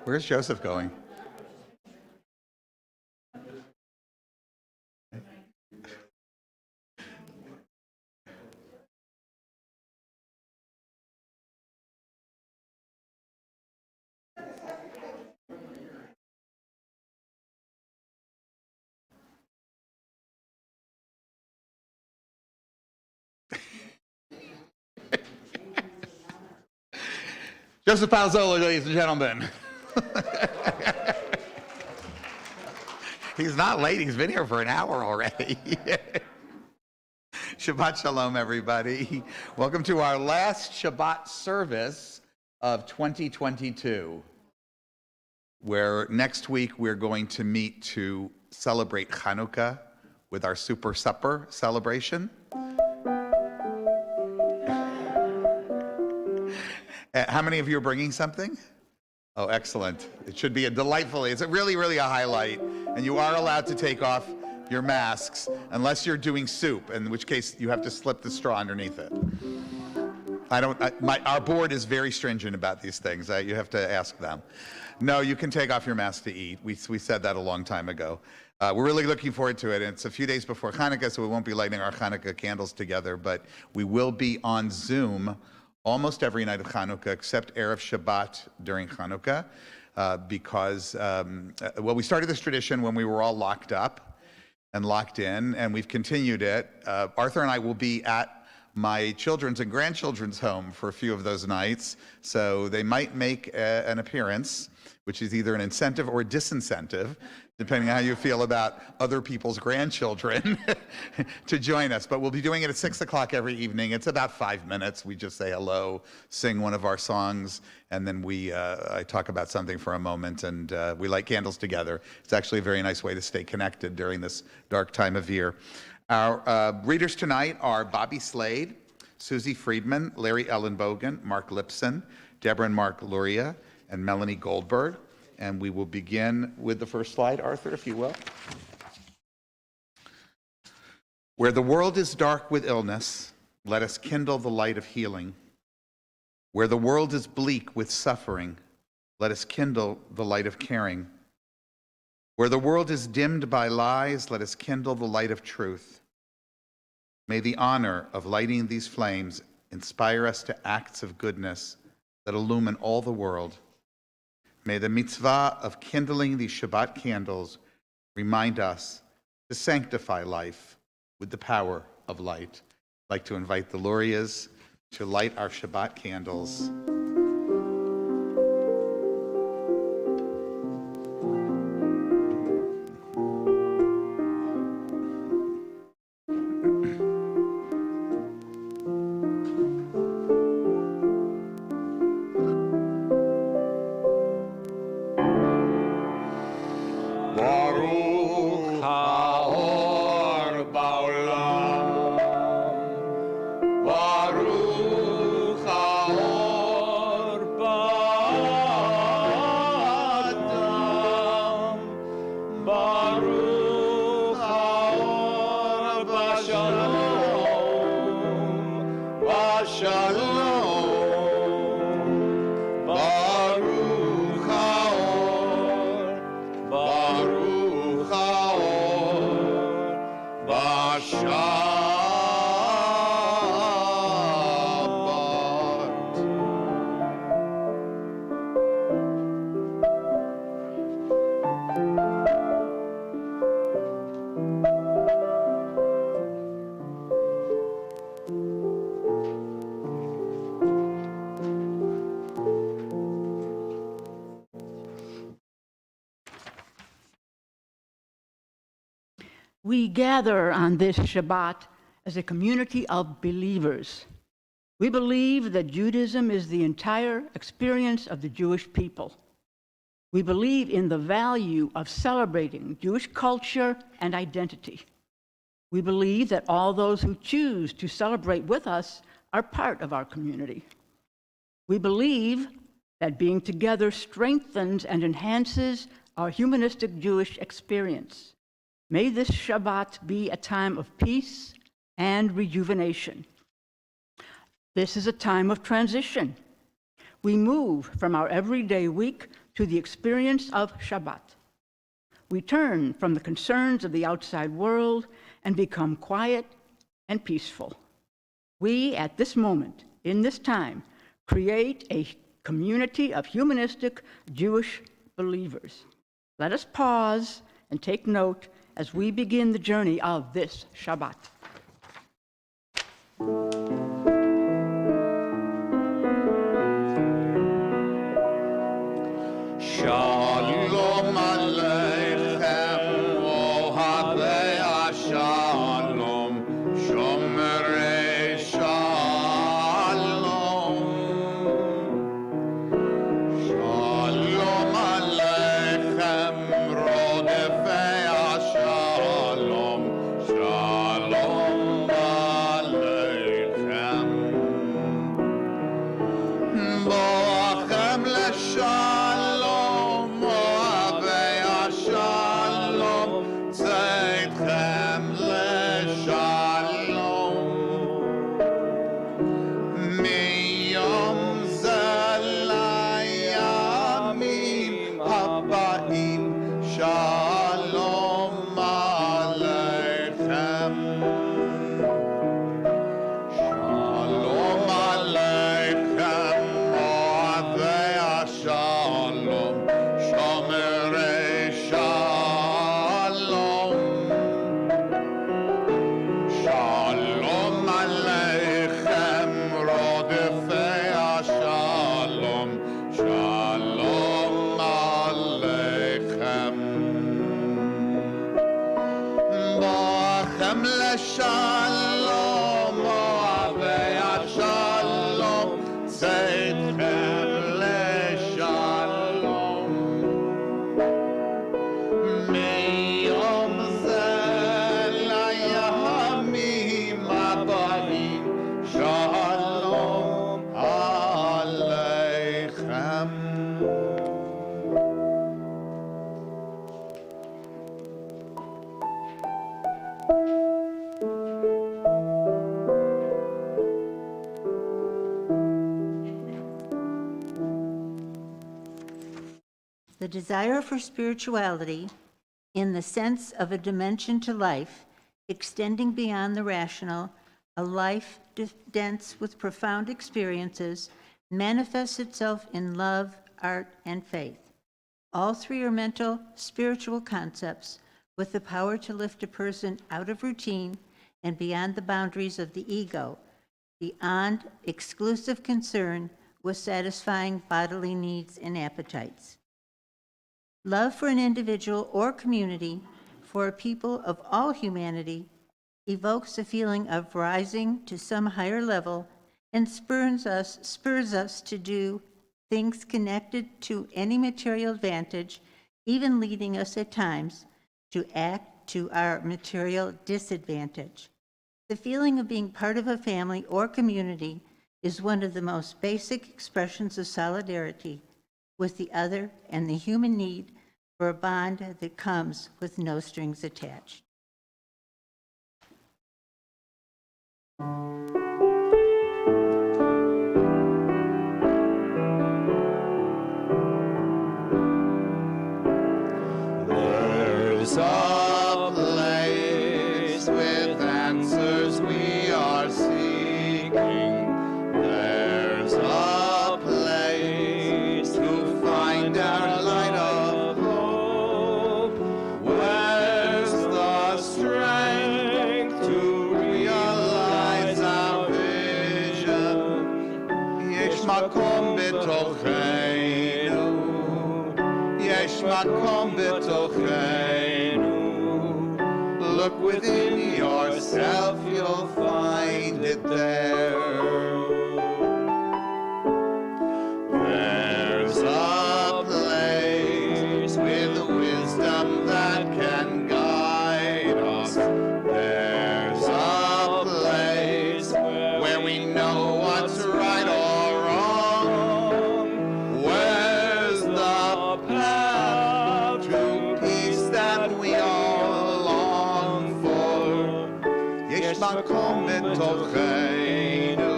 Where's Joseph going? Joseph Palazzolo, ladies and gentlemen. He's not late. He's been here for an hour already. Shabbat Shalom, everybody. Welcome to our last Shabbat service of 2022, where next week we're going to meet to celebrate Hanukkah with our Super Supper celebration. How many of you are bringing something? Oh, excellent. It should be it's really a highlight. And you are allowed to take off your masks unless you're doing soup, in which case you have to slip the straw underneath it. Our board is very stringent about these things. You have to ask them. No, you can take off your mask to eat. We said that a long time ago. We're really looking forward to it. And it's a few days before Hanukkah, so we won't be lighting our Hanukkah candles together, but we will be on Zoom almost every night of Hanukkah, except Erev Shabbat during Hanukkah, because, we started this tradition when we were all locked up and locked in, and we've continued it. Arthur and I will be at my children's and grandchildren's home for a few of those nights, so they might make an appearance, which is either an incentive or a disincentive, depending on how you feel about other people's grandchildren, to join us. But we'll be doing it at 6 o'clock every evening. It's about 5 minutes. We just say hello, sing one of our songs, and then I talk about something for a moment, and we light candles together. It's actually a very nice way to stay connected during this dark time of year. Our readers tonight are Bobby Slade, Susie Friedman, Larry Ellenbogen, Mark Lipson, Deborah and Mark Luria, and Melanie Goldberg. And we will begin with the first slide, Arthur, if you will. Where the world is dark with illness, let us kindle the light of healing. Where the world is bleak with suffering, let us kindle the light of caring. Where the world is dimmed by lies, let us kindle the light of truth. May the honor of lighting these flames inspire us to acts of goodness that illumine all the world. May the mitzvah of kindling these Shabbat candles remind us to sanctify life with the power of light. I'd like to invite the Lurias to light our Shabbat candles. We gather on this Shabbat as a community of believers. We believe that Judaism is the entire experience of the Jewish people. We believe in the value of celebrating Jewish culture and identity. We believe that all those who choose to celebrate with us are part of our community. We believe that being together strengthens and enhances our humanistic Jewish experience. May this Shabbat be a time of peace and rejuvenation. This is a time of transition. We move from our everyday week to the experience of Shabbat. We turn from the concerns of the outside world and become quiet and peaceful. We, at this moment, in this time, create a community of humanistic Jewish believers. Let us pause and take note as we begin the journey of this Shabbat. Shalom Aleichem, Ohavei HaShalom, Shomerei Shalom. Shalom Aleichem, Rodefei HaShalom, Shalom Aleichem. Boachem leshalom, Ohavei HaShalom, Tzedchem leshalom. Miyom ze layamim habaim, Shalom Aleichem. Shalom Aleichem, Ohavei HaShalom, Shomerei Shalom. Shalom Aleichem, Rodefei HaShalom, Shalom Aleichem. Boachem leshalom, Ohavei HaShalom, Tzedchem leshalom. Miyom ze layamim habaim, Shalom Aleichem. The desire for spirituality, in the sense of a dimension to life, extending beyond the rational, a life dense with profound experiences, manifests itself in love, art, and faith. All three are mental, spiritual concepts with the power to lift a person out of routine and beyond the boundaries of the ego, beyond exclusive concern with satisfying bodily needs and appetites. Love for an individual or community, for a people of all humanity, evokes a feeling of rising to some higher level and spurs us to do things connected to any material advantage, even leading us at times to act to our material disadvantage. The feeling of being part of a family or community is one of the most basic expressions of solidarity with the other and the human need for a bond that comes with no strings attached. There's a place with answers we are seeking. There's a place to find our light of hope. Where's the strength to realize our vision? Yesh makom betochenu. Yesh makom betochenu. Look within yourself, you'll find it there. There's a place with wisdom that can guide us. There's a place where we know what's right or wrong. Where's the path to מקום בתוכנו,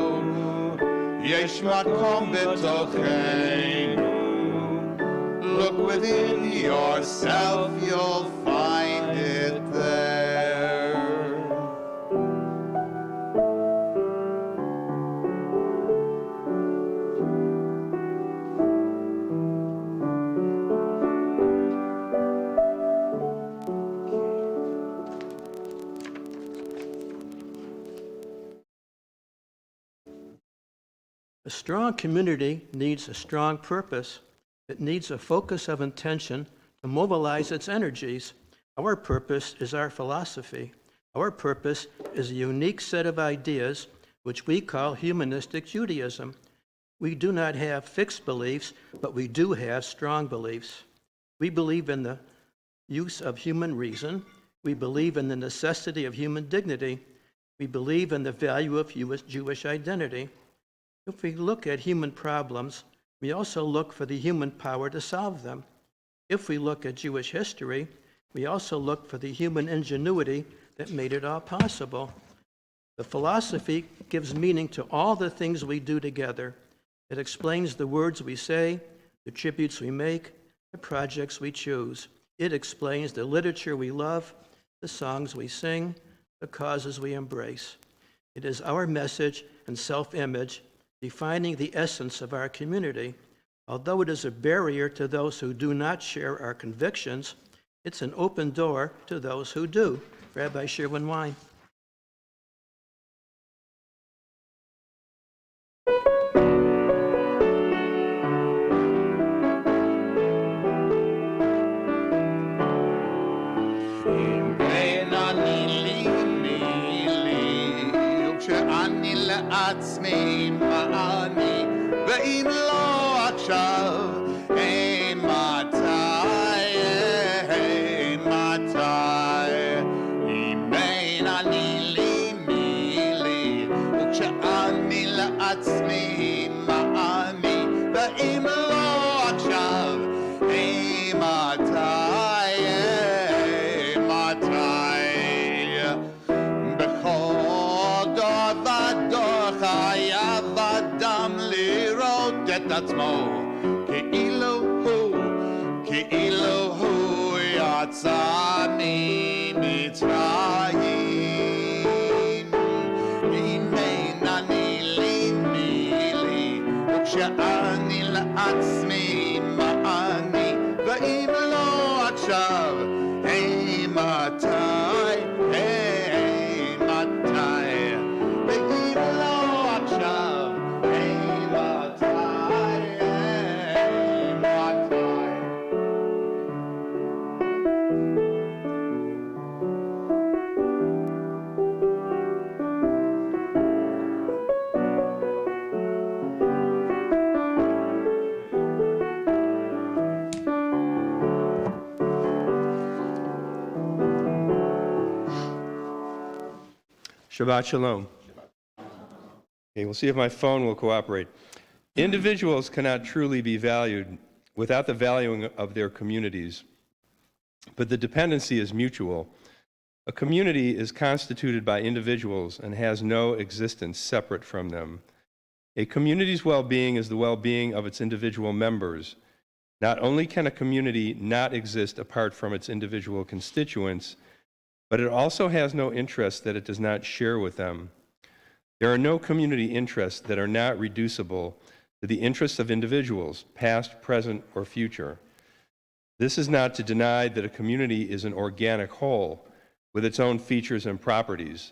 יש מקום בתוכנו. Look within yourself, you'll find it there. A strong community needs a strong purpose. It needs a focus of intention to mobilize its energies. Our purpose is our philosophy. Our purpose is a unique set of ideas which we call humanistic Judaism. We do not have fixed beliefs, but we do have strong beliefs. We believe in the use of human reason. We believe in the necessity of human dignity. We believe in the value of Jewish identity. If we look at human problems, we also look for the human power to solve them. If we look at Jewish history, we also look for the human ingenuity that made it all possible. The philosophy gives meaning to all the things we do together. It explains the words we say, the tributes we make, the projects we choose. It explains the literature we love, the songs we sing, the causes we embrace. It is our message and self-image defining the essence of our community. Although it is a barrier to those who do not share our convictions, it's an open door to those who do. Rabbi Sherwin Wein. לעצמי מה אני, ואם לא עכשיו, אין מתי, אין מתי. אם אין אני לי מי לי, וכשאני לעצמי מה אני, ואם לא עכשיו, אין מתי, אין מתי. בכל דור ודור חייב אדם לראות את עצמו כאילו הוא יצא ממצרים. אם אין אני לי מי לי, וכשאני לעצמי מה אני, ואם לא עכשיו, אין מתי, אין מתי. ואם לא עכשיו, אין מתי, אין מתי. Shabbat Shalom. Okay, we'll see if my phone will cooperate. Individuals cannot truly be valued without the valuing of their communities, but the dependency is mutual. A community is constituted by individuals and has no existence separate from them. A community's well-being is the well-being of its individual members. Not only can a community not exist apart from its individual constituents, but it also has no interests that it does not share with them. There are no community interests that are not reducible to the interests of individuals, past, present, or future. This is not to deny that a community is an organic whole with its own features and properties,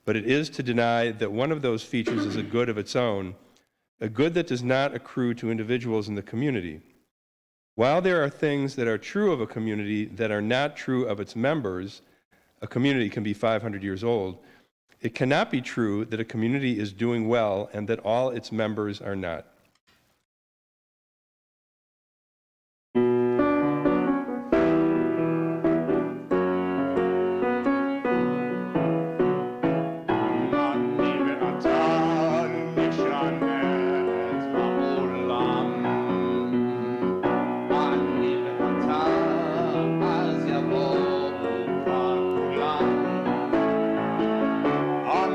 but it is to deny that one of those features is a good of its own, a good that does not accrue to individuals in the community. While there are things that are true of a community that are not true of its members, a community can be 500 years old, it cannot be true that a community is doing well and that all its members are not. On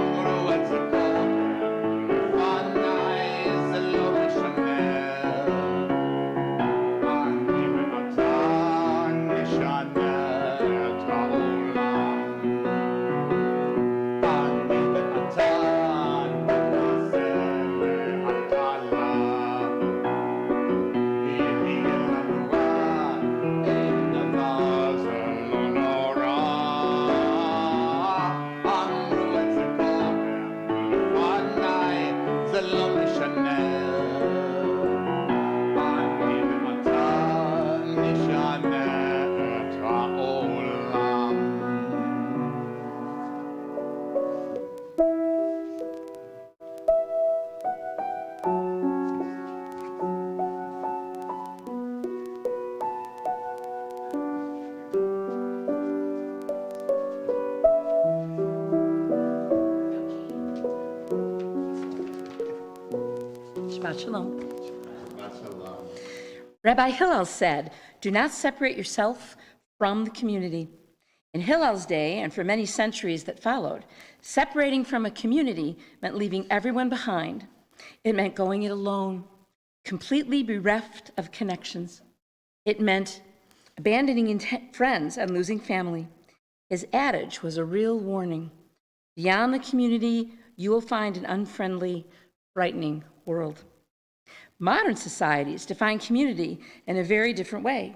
Shabbat Shalom. Rabbi Hillel said, "Do not separate yourself from the community." In Hillel's day, and for many centuries that followed, separating from a community meant leaving everyone behind. It meant going it alone, completely bereft of connections. It meant abandoning friends and losing family. His adage was a real warning. Beyond the community, you will find an unfriendly, frightening world. Modern societies define community in a very different way.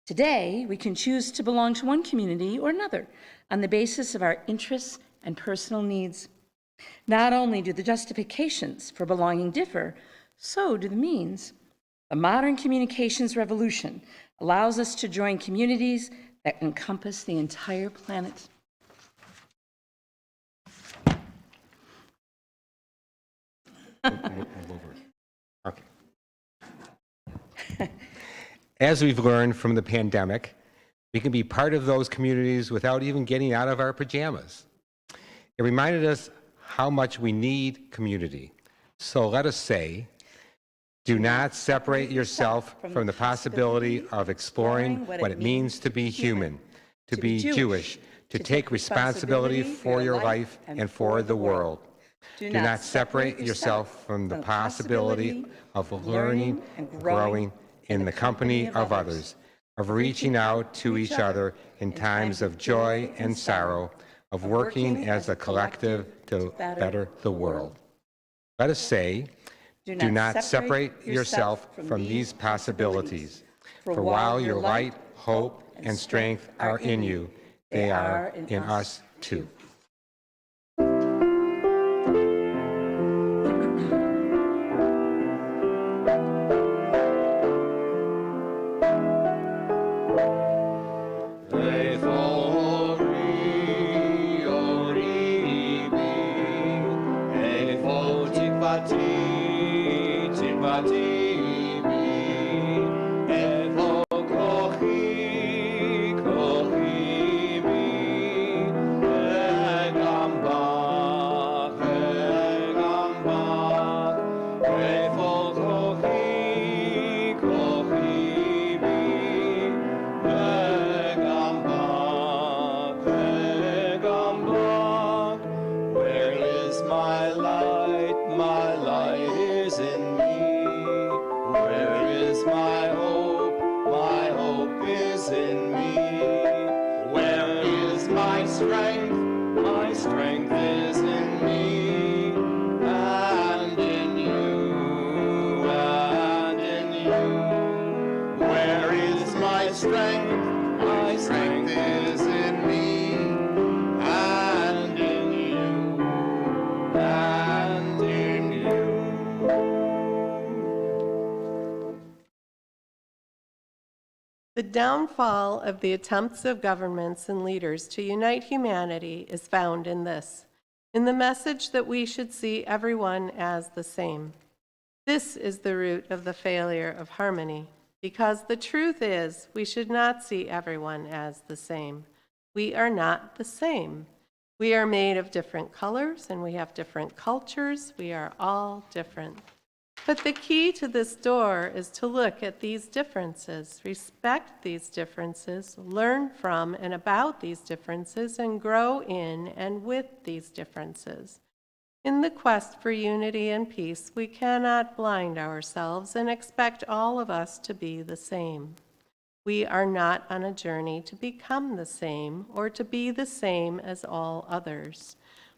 Today, we can choose to belong to one community or another on the basis of our interests and personal needs. Not only do the justifications for belonging differ, so do the means. The modern communications revolution allows us to join communities that encompass the entire planet. Okay. As we've learned from the pandemic, we can be part of those communities without even getting out of our pajamas. It reminded us how much we need community. So let us say, do not separate yourself from the possibility of exploring what it means to be human, to be Jewish, to take responsibility for your life and for the world. Do not separate yourself from the possibility of learning and growing in the company of others, of reaching out to each other in times of joy and sorrow, of working as a collective to better the world. Let us say, do not separate yourself from these possibilities, for while your light, hope, and strength are in you, they are in us too. The downfall of the attempts of governments and leaders to unite humanity is found in this, in the message that we should see everyone as the same. This is the root of the failure of harmony, because the truth is we should not see everyone as the same. We are not the same. We are made of different colors and we have different cultures. We are all different. But the key to this door is to look at these differences, respect these differences, learn from and about these differences, and grow in and with these differences. In the quest for unity and peace, we cannot blind ourselves and expect all of us to be the same. We are not on a journey to become the same or to be the same as all others.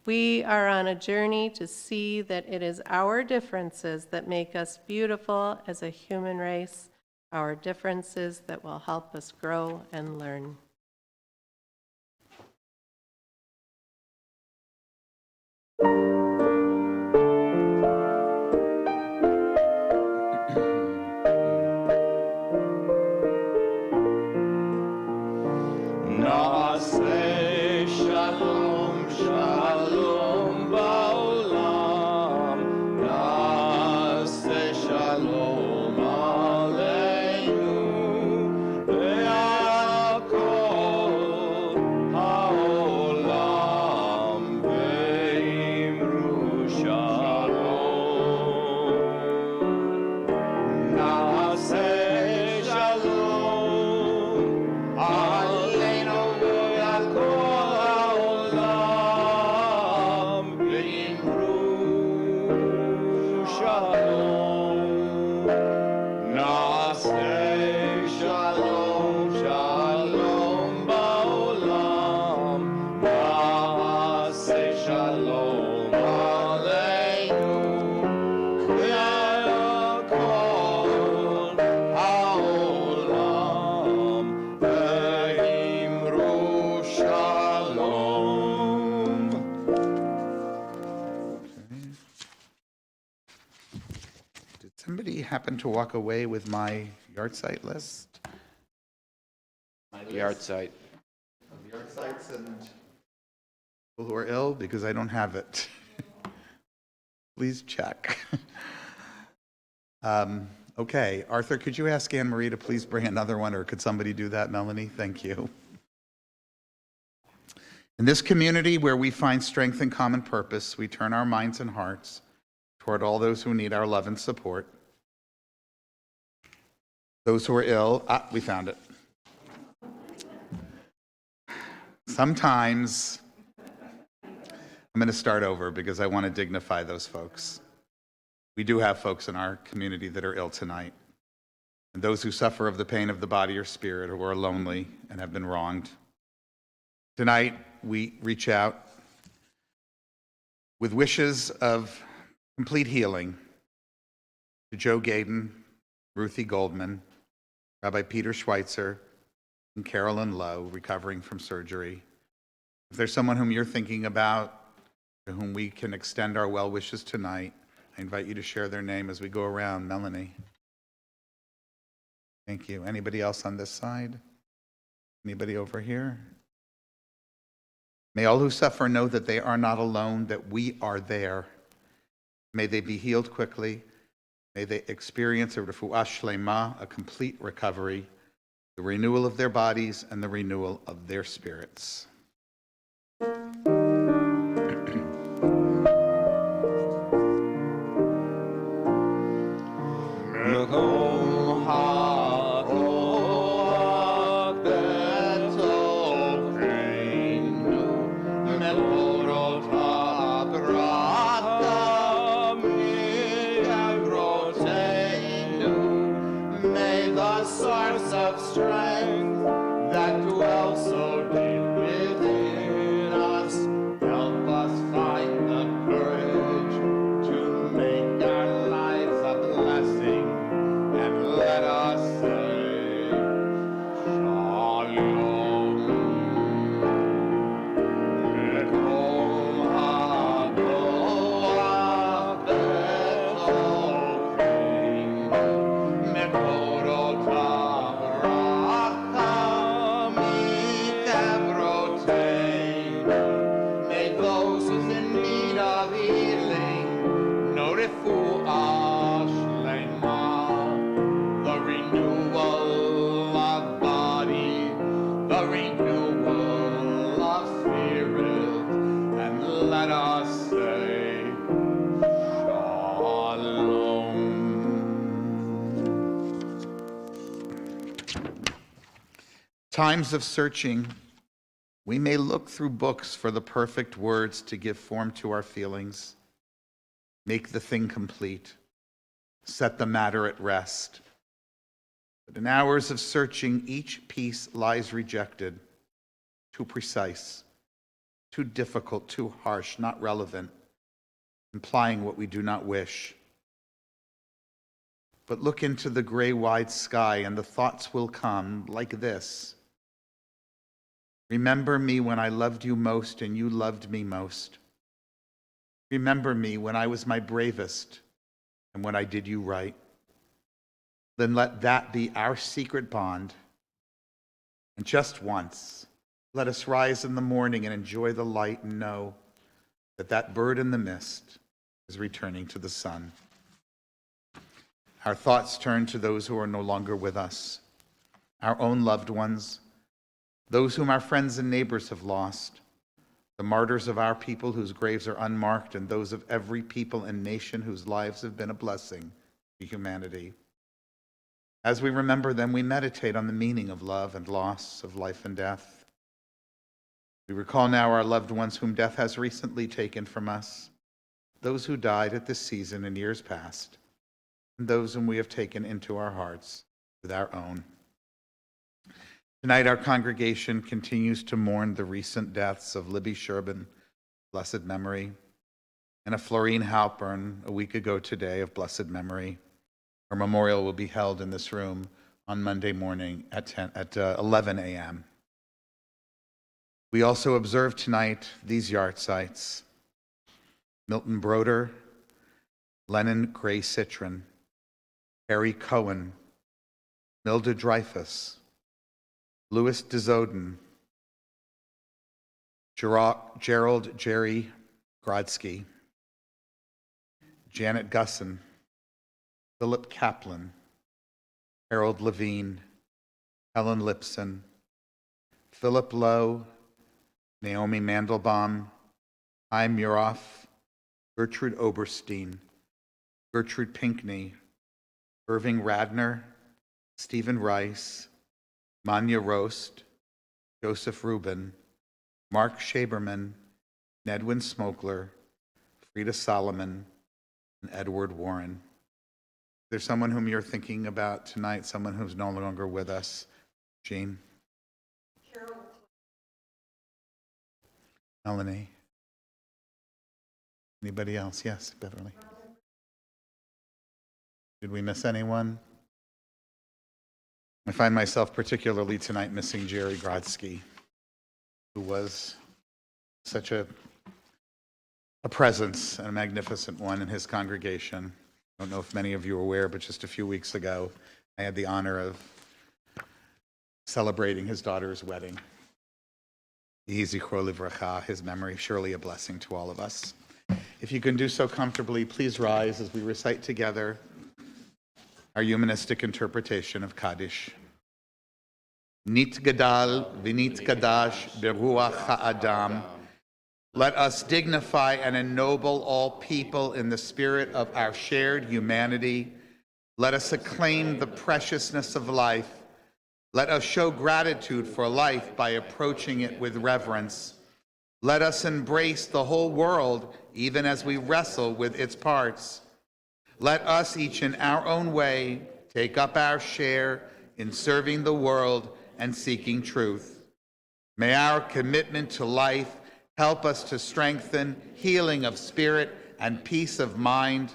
We are on a journey to see that it is our differences that make us beautiful as a human race, our differences that will help us grow and learn. Shalom Aleinu, happen to walk away with my yard site list? Yard site. Of yard sites and people who are ill, because I don't have it. Please check. Okay, Arthur, could you ask Anne Marie to please bring another one, or could somebody do that, Melanie? Thank you. In this community where we find strength and common purpose, we turn our minds and hearts toward all those who need our love and support. Those who are ill, we found it. Sometimes, I'm going to start over because I want to dignify those folks. We do have folks in our community that are ill tonight, and those who suffer of the pain of the body or spirit, or are lonely and have been wronged. Tonight, we reach out with wishes of complete healing to Joe Gaden, Ruthie Goldman, Rabbi Peter Schweitzer, and Carolyn Lowe, recovering from surgery. If there's someone whom you're thinking about, to whom we can extend our well wishes tonight, I invite you to share their name as we go around. Melanie. Thank you. Anybody else on this side? Anybody over here? May all who suffer know that they are not alone, that we are there. May they be healed quickly. May they experience a refuah shlema, a complete recovery, the renewal of their bodies and the renewal of their spirits. Times of searching, we may look through books for the perfect words to give form to our feelings, make the thing complete, set the matter at rest. But in hours of searching, each piece lies rejected, too precise, too difficult, too harsh, not relevant, implying what we do not wish. But look into the gray wide sky and the thoughts will come like this. Remember me when I loved you most and you loved me most. Remember me when I was my bravest and when I did you right. Then let that be our secret bond. And just once, let us rise in the morning and enjoy the light and know that that bird in the mist is returning to the sun. Our thoughts turn to those who are no longer with us, our own loved ones, those whom our friends and neighbors have lost, the martyrs of our people whose graves are unmarked, and those of every people and nation whose lives have been a blessing to humanity. As we remember them, we meditate on the meaning of love and loss, of life and death. We recall now our loved ones whom death has recently taken from us, those who died at this season in years past, and those whom we have taken into our hearts with our own. Tonight, our congregation continues to mourn the recent deaths of Libby Sherbin, blessed memory, and of Florine Halpern a week ago today of blessed memory. Her memorial will be held in this room on Monday morning at 11 a.m. We also observe tonight these yard sites: Milton Broder, Lennon Gray Citron, Harry Cohen, Milda Dreyfus, Louis Dezoden, Gerald Jerry Grodsky, Janet Gusson, Philip Kaplan, Harold Levine, Helen Lipson, Philip Lowe, Naomi Mandelbaum, Chaim Muroff, Gertrude Oberstein, Gertrude Pinkney, Irving Radner, Stephen Rice, Manya Roast, Joseph Rubin, Mark Shaberman, Nedwin Smokler, Frida Solomon, and Edward Warren. Is there someone whom you're thinking about tonight, someone who's no longer with us? Jean? Melanie? Anybody else? Yes, Beverly. Did we miss anyone? I find myself particularly tonight missing Jerry Grodsky, who was such a presence, and a magnificent one in his congregation. I don't know if many of you are aware, but just a few weeks ago, I had the honor of celebrating his daughter's wedding. Yehi zichro livracha, his memory, surely a blessing to all of us. If you can do so comfortably, please rise as we recite together our humanistic interpretation of Kaddish. Nit gadal v'nit kadash beruach ha'adam. Let us dignify and ennoble all people in the spirit of our shared humanity. Let us acclaim the preciousness of life. Let us show gratitude for life by approaching it with reverence. Let us embrace the whole world even as we wrestle with its parts. Let us, each in our own way, take up our share in serving the world and seeking truth. May our commitment to life help us to strengthen healing of spirit and peace of mind.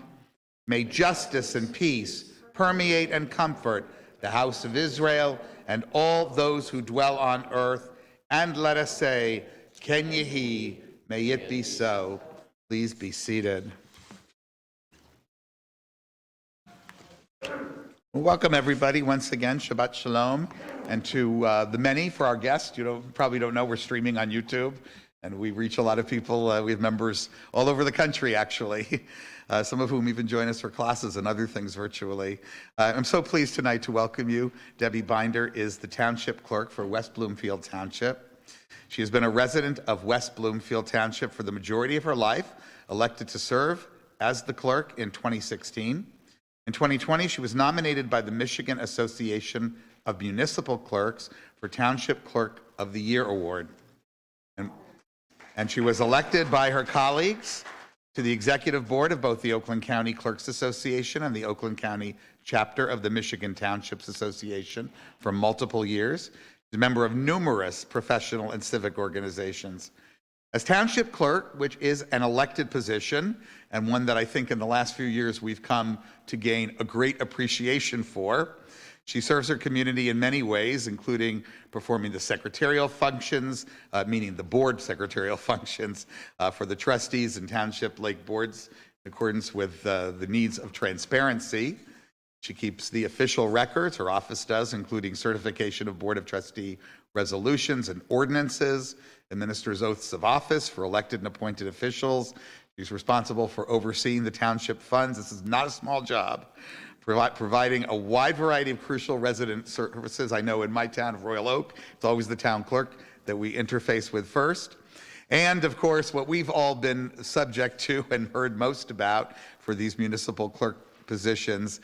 May justice and peace permeate and comfort the house of Israel and all those who dwell on earth. And let us say, Ken Yehi, may it be so. Please be seated. Well, welcome everybody once again, Shabbat Shalom, and to the many for our guests. You probably don't know we're streaming on YouTube, and we reach a lot of people. We have members all over the country, actually, some of whom even join us for classes and other things virtually. I'm so pleased tonight to welcome you. Debbie Binder is the Township Clerk for West Bloomfield Township. She has been a resident of West Bloomfield Township for the majority of her life, elected to serve as the clerk in 2016. In 2020, she was nominated by the Michigan Association of Municipal Clerks for Township Clerk of the Year Award. And she was elected by her colleagues to the executive board of both the Oakland County Clerks Association and the Oakland County chapter of the Michigan Townships Association for multiple years. She's a member of numerous professional and civic organizations. As township clerk, which is an elected position, and one that I think in the last few years we've come to gain a great appreciation for, she serves her community in many ways, including performing the secretarial functions, meaning the board secretarial functions for the trustees and township lake boards in accordance with the needs of transparency. She keeps the official records, her office does, including certification of Board of Trustee resolutions and ordinances, administers oaths of office for elected and appointed officials. She's responsible for overseeing the township funds. This is not a small job. Providing a wide variety of crucial resident services. I know in my town of Royal Oak, it's always the town clerk that we interface with first. And of course, what we've all been subject to and heard most about for these municipal clerk positions.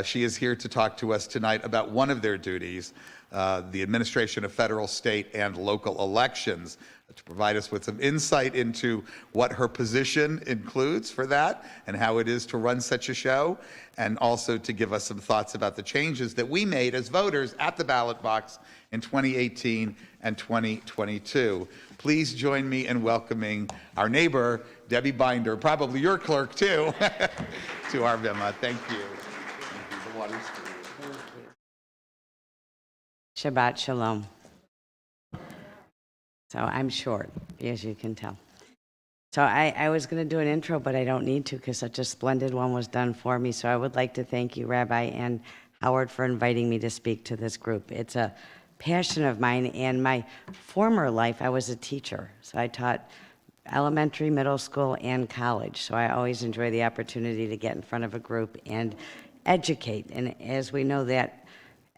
She is here to talk to us tonight about one of their duties, the administration of federal, state, and local elections, to provide us with some insight into what her position includes for that and how it is to run such a show, and also to give us some thoughts about the changes that we made as voters at the ballot box in 2018 and 2022. Please join me in welcoming our neighbor, Debbie Binder, probably your clerk too, to our Bima. Thank you. Shabbat Shalom. So I'm short, as you can tell. So I was going to do an intro, but I don't need to because such a splendid one was done for me. So I would like to thank you, Rabbi and Howard, for inviting me to speak to this group. It's a passion of mine. And my former life, I was a teacher. So I taught elementary, middle school, and college. So I always enjoy the opportunity to get in front of a group and educate. And as we know, that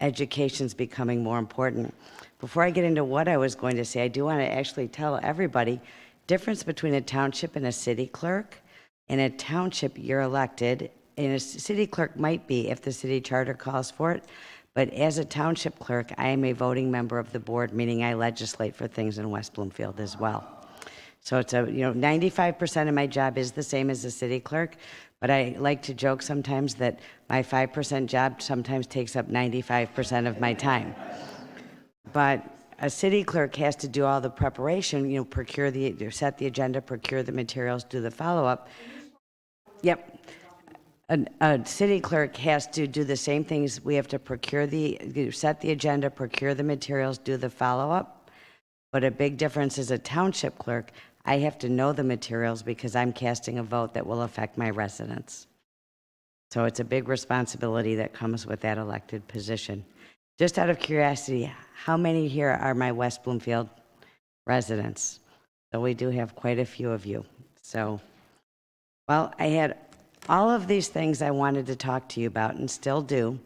education's becoming more important. Before I get into what I was going to say, I do want to actually tell everybody difference between a township and a city clerk. In a township, you're elected, and a city clerk might be if the city charter calls for it, but as a township clerk, I am a voting member of the board, meaning I legislate for things in West Bloomfield as well. So it's 95% of my job is the same as a city clerk, but I like to joke sometimes that my 5% job sometimes takes up 95% of my time. But a city clerk has to do all the preparation, set the agenda, procure the materials, do the follow-up. Yep. A city clerk has to do the same things. We have to set the agenda, procure the materials, do the follow-up. But a big difference is a township clerk. I have to know the materials because I'm casting a vote that will affect my residents. So it's a big responsibility that comes with that elected position. Just out of curiosity, how many here are my West Bloomfield residents? So we do have quite a few of you. So, well, I had all of these things I wanted to talk to you about and still do.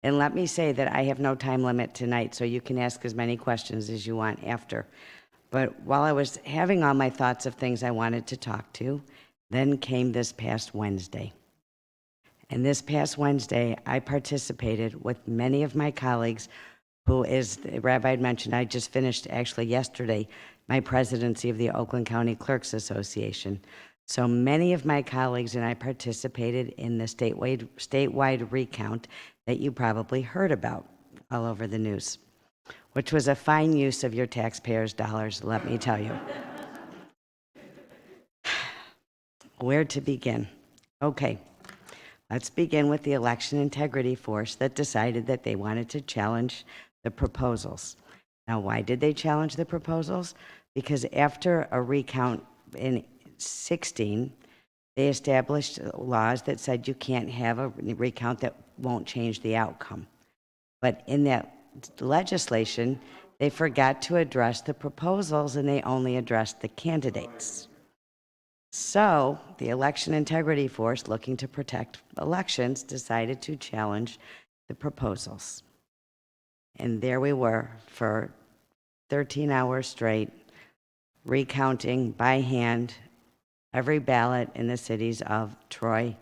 And let me say that I have no time limit tonight, so you can ask as many questions as you want after. But while I was having all my thoughts of things I wanted to talk to, then came this past Wednesday. And this past Wednesday, I participated with many of my colleagues who, as the Rabbi had mentioned, I just finished actually yesterday my presidency of the Oakland County Clerks Association. So many of my colleagues and I participated in the statewide recount that you probably heard about all over the news, which was a fine use of your taxpayers' dollars, let me tell you. Where to begin? Okay. Let's begin with the election integrity force that decided that they wanted to challenge the proposals. Now, why did they challenge the proposals? Because after a recount in 16, they established laws that said you can't have a recount that won't change the outcome. But in that legislation, they forgot to address the proposals and they only addressed the candidates. So the election integrity force, looking to protect elections, decided to challenge the proposals. And there we were for 13 hours straight, recounting by hand every ballot in the cities of Troy,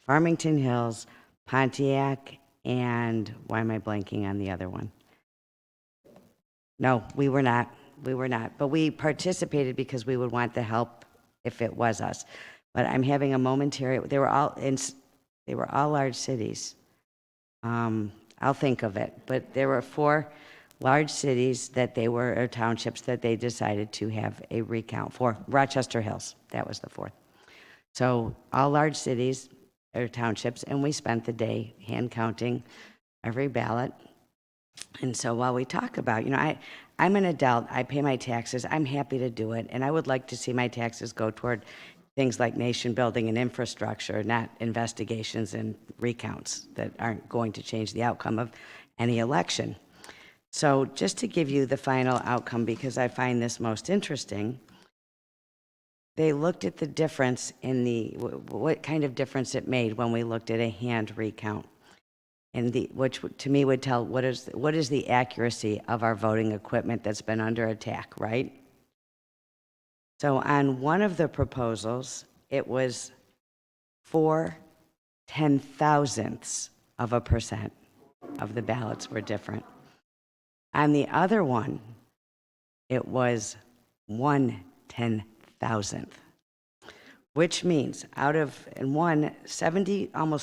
Farmington Hills, Pontiac, and why am I blanking on the other one? No, we were not. We were not. But we participated because we would want the help if it was us. But I'm having a momentary, they were all large cities. I'll think of it. But there were 4 large cities that or townships that they decided to have a recount for. Rochester Hills, that was the 4th. So all large cities or townships, and we spent the day hand counting every ballot. And so while we talk about, I'm an adult, I pay my taxes, I'm happy to do it, and I would like to see my taxes go toward things like nation building and infrastructure, not investigations and recounts that aren't going to change the outcome of any election. So just to give you the final outcome, because I find this most interesting, they looked at the difference in what kind of difference it made when we looked at a hand recount. And which to me would tell what is the accuracy of our voting equipment that's been under attack, right? So on one of the proposals, it was 4/10,000ths of a percent of the ballots were different. On the other one, it was 1/10,000th, which means almost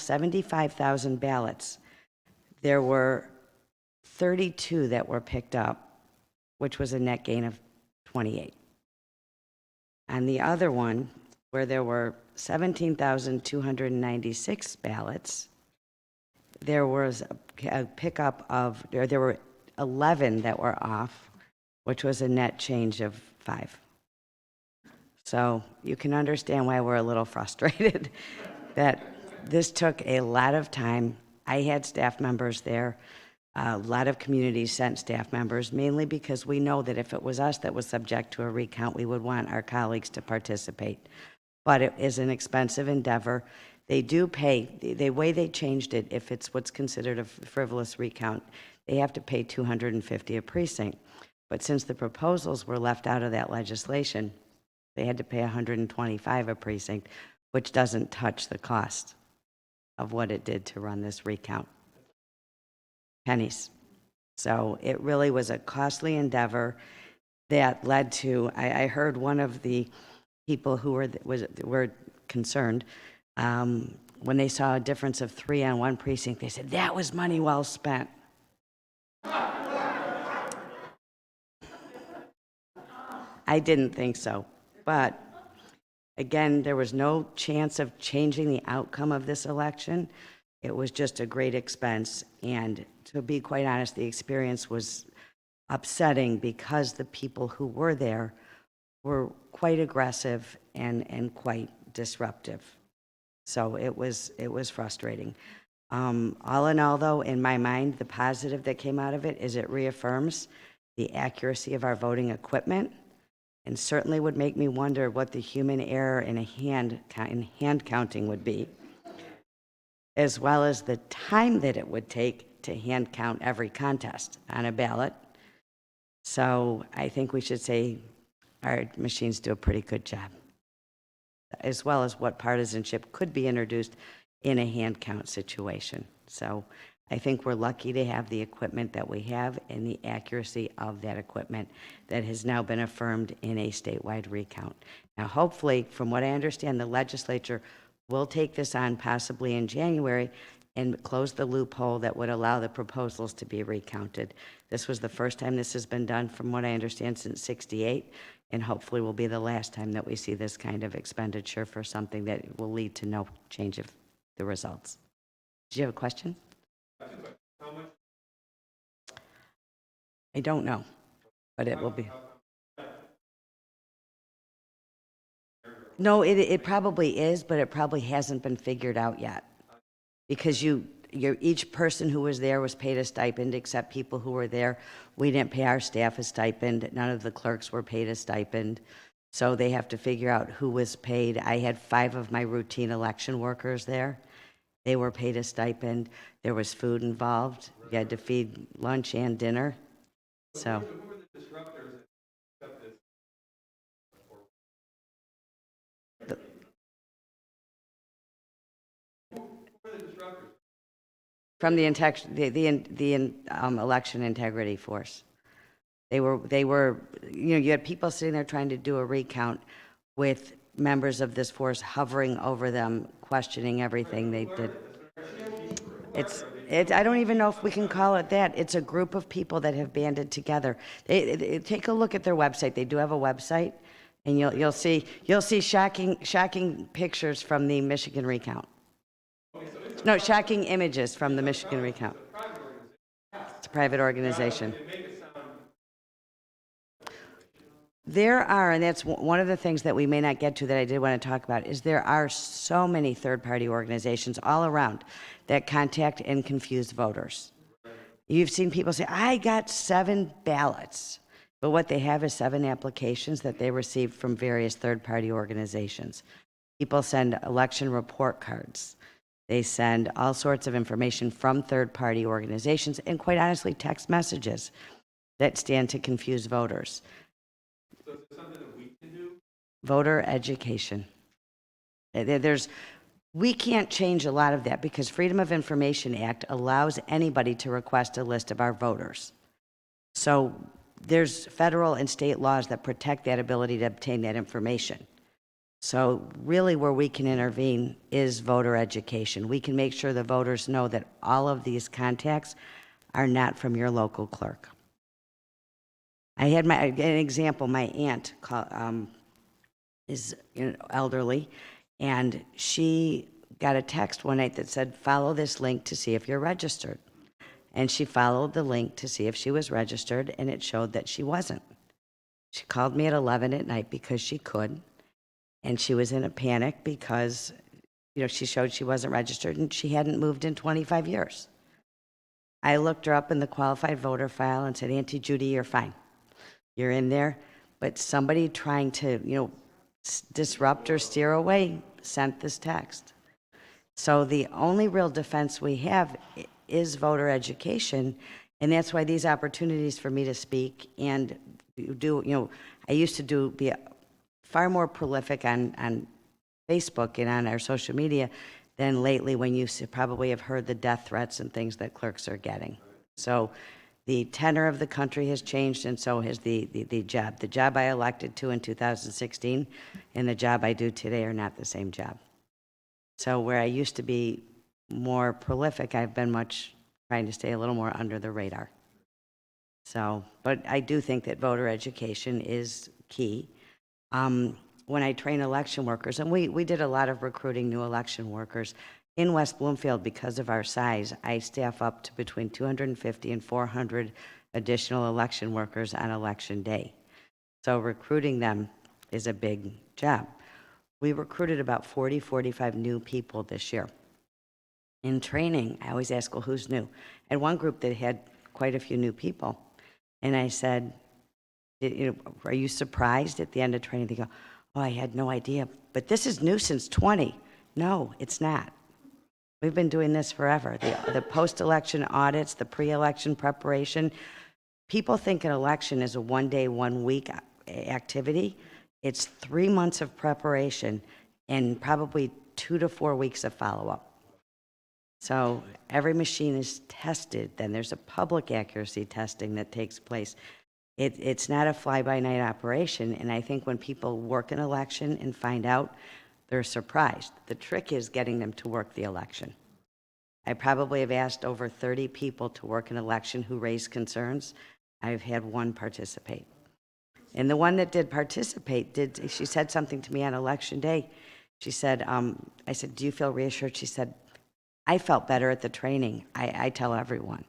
75,000 ballots, there were 32 that were picked up, which was a net gain of 28. On the other one, where there were 17,296 ballots, there was a pickup of, there were 11 that were off, which was a net change of 5. So you can understand why we're a little frustrated that this took a lot of time. I had staff members there. A lot of communities sent staff members, mainly because we know that if it was us that was subject to a recount, we would want our colleagues to participate. But it is an expensive endeavor. They do pay, the way they changed it, if it's what's considered a frivolous recount, they have to pay $250 a precinct. But since the proposals were left out of that legislation, they had to pay $125 a precinct, which doesn't touch the cost of what it did to run this recount. Pennies. So it really was a costly endeavor that led to, I heard one of the people who were concerned, when they saw a difference of 3 on one precinct, they said, that was money well spent. I didn't think so. But again, there was no chance of changing the outcome of this election. It was just a great expense. And to be quite honest, the experience was upsetting because the people who were there were quite aggressive and quite disruptive. So it was frustrating. All in all, though, in my mind, the positive that came out of it is it reaffirms the accuracy of our voting equipment, and certainly would make me wonder what the human error in hand counting would be, as well as the time that it would take to hand count every contest on a ballot. So I think we should say our machines do a pretty good job, as well as what partisanship could be introduced in a hand count situation. So I think we're lucky to have the equipment that we have and the accuracy of that equipment that has now been affirmed in a statewide recount. Now, hopefully, from what I understand, the legislature will take this on possibly in January and close the loophole that would allow the proposals to be recounted. This was the first time this has been done, from what I understand, since '68, and hopefully will be the last time that we see this kind of expenditure for something that will lead to no change of the results. Did you have a question? I don't know, but it will be. No, it probably is, but it probably hasn't been figured out yet. Because each person who was there was paid a stipend, except people who were there. We didn't pay our staff a stipend. None of the clerks were paid a stipend. So they have to figure out who was paid. I had 5 of my routine election workers there. They were paid a stipend. There was food involved. You had to feed lunch and dinner. So. From the election integrity force. They were, you had people sitting there trying to do a recount with members of this force hovering over them, questioning everything they did. I don't even know if we can call it that. It's a group of people that have banded together. Take a look at their website. They do have a website, and you'll see shocking pictures from the Michigan recount. No, shocking images from the Michigan recount. It's a private organization. There are, and that's one of the things that we may not get to that I did want to talk about, is there are so many third-party organizations all around that contact and confuse voters. You've seen people say, I got 7 ballots, but what they have is 7 applications that they received from various third-party organizations. People send election report cards. They send all sorts of information from third-party organizations, and quite honestly, text messages that stand to confuse voters. So is there something that we can do? Voter education. We can't change a lot of that because Freedom of Information Act allows anybody to request a list of our voters. So there's federal and state laws that protect that ability to obtain that information. So really where we can intervene is voter education. We can make sure the voters know that all of these contacts are not from your local clerk. I had an example. My aunt is elderly, and she got a text one night that said, follow this link to see if you're registered. And she followed the link to see if she was registered, and it showed that she wasn't. She called me at 11 at night because she could, And she was in a panic because, she showed she wasn't registered and she hadn't moved in 25 years. I looked her up in the qualified voter file and said, Auntie Judy, you're fine. You're in there. But somebody trying to, disrupt or steer away sent this text. So the only real defense we have is voter education, and that's why these opportunities for me to speak and I used to be far more prolific on Facebook and on our social media than lately, when you probably have heard the death threats and things that clerks are getting. So the tenor of the country has changed, and so has the job. The job I elected to in 2016 and the job I do today are not the same job. So where I used to be more prolific, I've been trying to stay a little more under the radar. So, but I do think that voter education is key. When I train election workers, and we did a lot of recruiting new election workers, in West Bloomfield, because of our size, I staff up to between 250 and 400 additional election workers on election day. So recruiting them is a big job. We recruited about 45 new people this year. In training, I always ask, well, who's new? And one group that had quite a few new people. And I said, are you surprised at the end of training? They go, oh, I had no idea, but this is new since 20. No, it's not. We've been doing this forever. The post-election audits, the pre-election preparation. People think an election is a one-day, one-week activity. It's 3 months of preparation and probably 2 to 4 weeks of follow-up. So every machine is tested. Then there's a public accuracy testing that takes place. It's not a fly-by-night operation, and I think when people work an election and find out, they're surprised. The trick is getting them to work the election. I probably have asked over 30 people to work an election who raised concerns. I've had one participate. And the one that did participate, she said something to me on election day. She said, I said, do you feel reassured? She said, I felt better at the training. I tell everyone.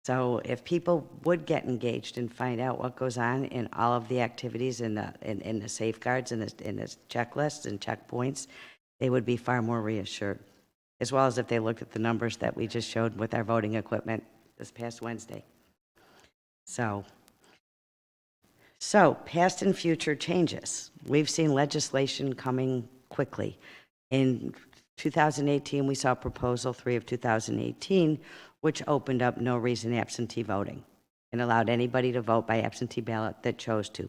So if people would get engaged and find out what goes on in all of the activities in the safeguards and in the checklists and checkpoints, they would be far more reassured, as well as if they looked at the numbers that we just showed with our voting equipment this past Wednesday. So past and future changes. We've seen legislation coming quickly. In 2018, we saw Proposal 3 of 2018, which opened up no reason absentee voting and allowed anybody to vote by absentee ballot that chose to.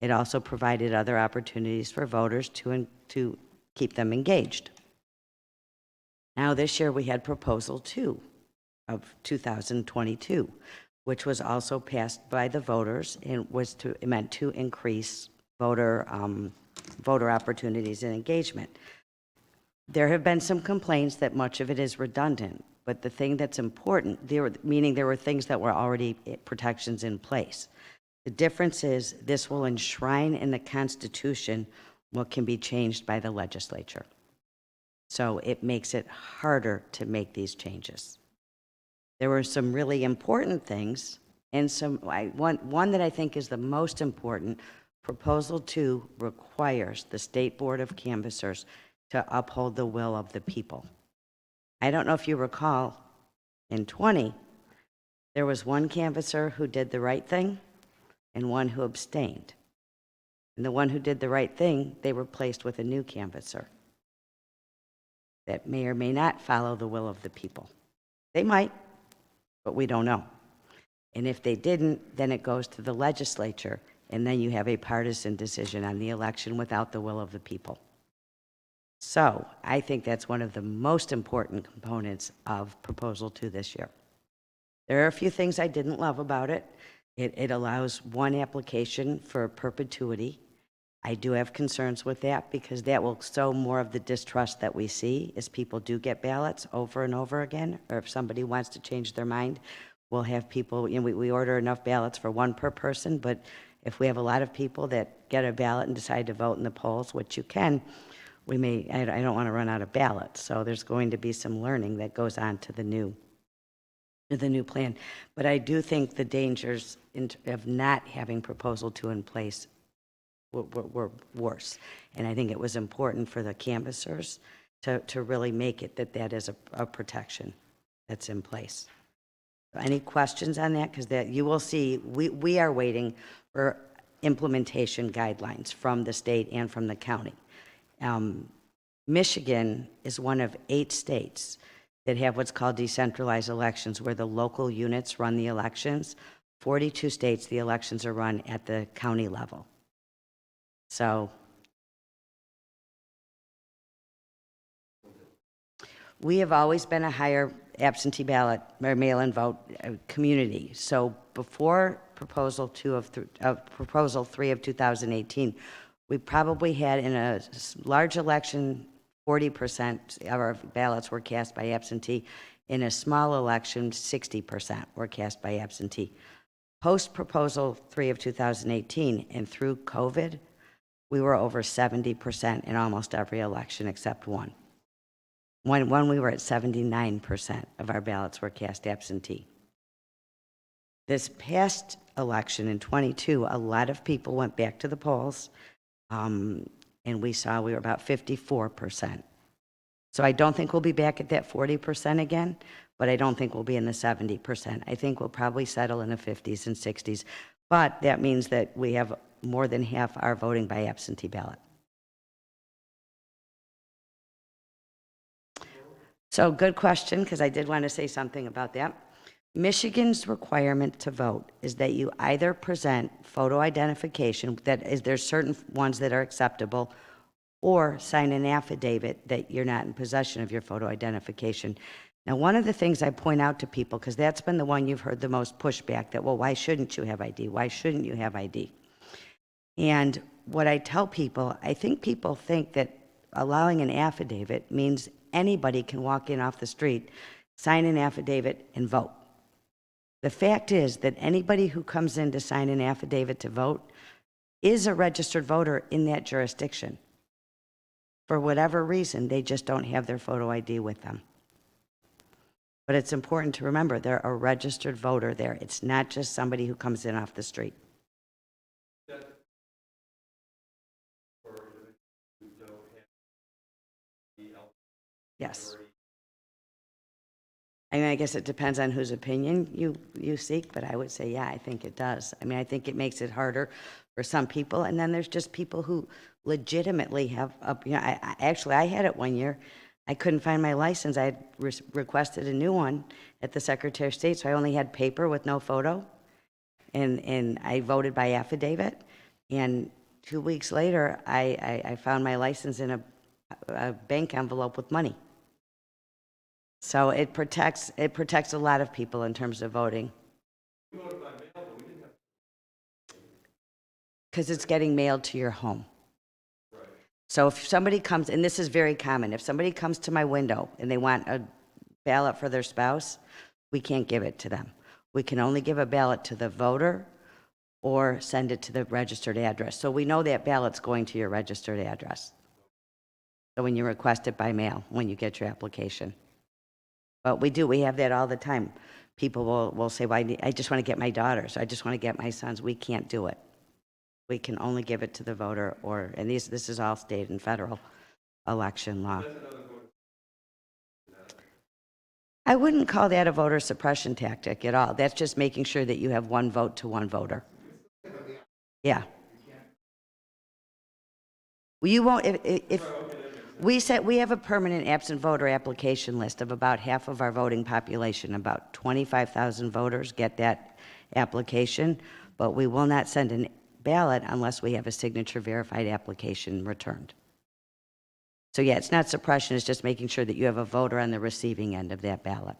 It also provided other opportunities for voters to keep them engaged. Now, this year we had Proposal 2 of 2022, which was also passed by the voters and it meant to increase voter opportunities and engagement. There have been some complaints that much of it is redundant, but the thing that's important, meaning there were things that were already protections in place. The difference is this will enshrine in the Constitution what can be changed by the legislature. So it makes it harder to make these changes. There were some really important things, and one that I think is the most important. Proposal 2 requires the State Board of Canvassers to uphold the will of the people. I don't know if you recall, in 20, there was one canvasser who did the right thing and one who abstained. And the one who did the right thing, they replaced with a new canvasser that may or may not follow the will of the people. They might, but we don't know. And if they didn't, then it goes to the legislature, and then you have a partisan decision on the election without the will of the people. So I think that's one of the most important components of Proposal 2 this year. There are a few things I didn't love about it. It allows one application for perpetuity. I do have concerns with that because that will sow more of the distrust that we see as people do get ballots over and over again, or if somebody wants to change their mind, we'll have people, we order enough ballots for one per person, but if we have a lot of people that get a ballot and decide to vote in the polls, which you can, I don't want to run out of ballots. So there's going to be some learning that goes on to the new plan. But I do think the dangers of not having Proposal 2 in place were worse. And I think it was important for the canvassers to really make it that is a protection that's in place. Any questions on that? Because that you will see, we are waiting for implementation guidelines from the state and from the county. Michigan is one of 8 states that have what's called decentralized elections, where the local units run the elections. 42 states, the elections are run at the county level. So we have always been a higher absentee ballot or mail-in vote community. So before Proposal 3 of 2018, we probably had in a large election, 40% of our ballots were cast by absentee. In a small election, 60% were cast by absentee. Post Proposal 3 of 2018 and through COVID, we were over 70% in almost every election except one. When we were at 79% of our ballots were cast absentee. This past election in '22, a lot of people went back to the polls, and we saw we were about 54%. So I don't think we'll be back at that 40% again, but I don't think we'll be in the 70%. I think we'll probably settle in the 50s and 60s, but that means that we have more than half our voting by absentee ballot. So good question, because I did want to say something about that. Michigan's requirement to vote is that you either present photo identification, that is, there's certain ones that are acceptable, or sign an affidavit that you're not in possession of your photo identification. Now, one of the things I point out to people, because that's been the one you've heard the most pushback, that, well, why shouldn't you have ID? Why shouldn't you have ID? And what I tell people, I think people think that allowing an affidavit means anybody can walk in off the street, sign an affidavit, and vote. The fact is that anybody who comes in to sign an affidavit to vote is a registered voter in that jurisdiction. For whatever reason, they just don't have their photo ID with them. But it's important to remember they're a registered voter there. It's not just somebody who comes in off the street. Yes. I mean, I guess it depends on whose opinion you seek, but I would say, yeah, I think it does. I mean, I think it makes it harder for some people, and then there's just people who legitimately have, I had it one year. I couldn't find my license. I had requested a new one at the Secretary of State, so I only had paper with no photo, and I voted by affidavit, and 2 weeks later, I found my license in a bank envelope with money. So it protects a lot of people in terms of voting. Because it's getting mailed to your home. Right. So if somebody comes, and this is very common, if somebody comes to my window and they want a ballot for their spouse, we can't give it to them. We can only give a ballot to the voter or send it to the registered address. So we know that ballot's going to your registered address. So when you request it by mail, when you get your application. But we have that all the time. People will say, well, I just want to get my daughters. I just want to get my sons. We can't do it. We can only give it to the voter and this is all state and federal election law. I wouldn't call that a voter suppression tactic at all. That's just making sure that you have one vote to one voter. Yeah. Well, you won't, if we have a permanent absent voter application list of about half of our voting population. About 25,000 voters get that application, but we will not send a ballot unless we have a signature verified application returned. So yeah, it's not suppression, it's just making sure that you have a voter on the receiving end of that ballot.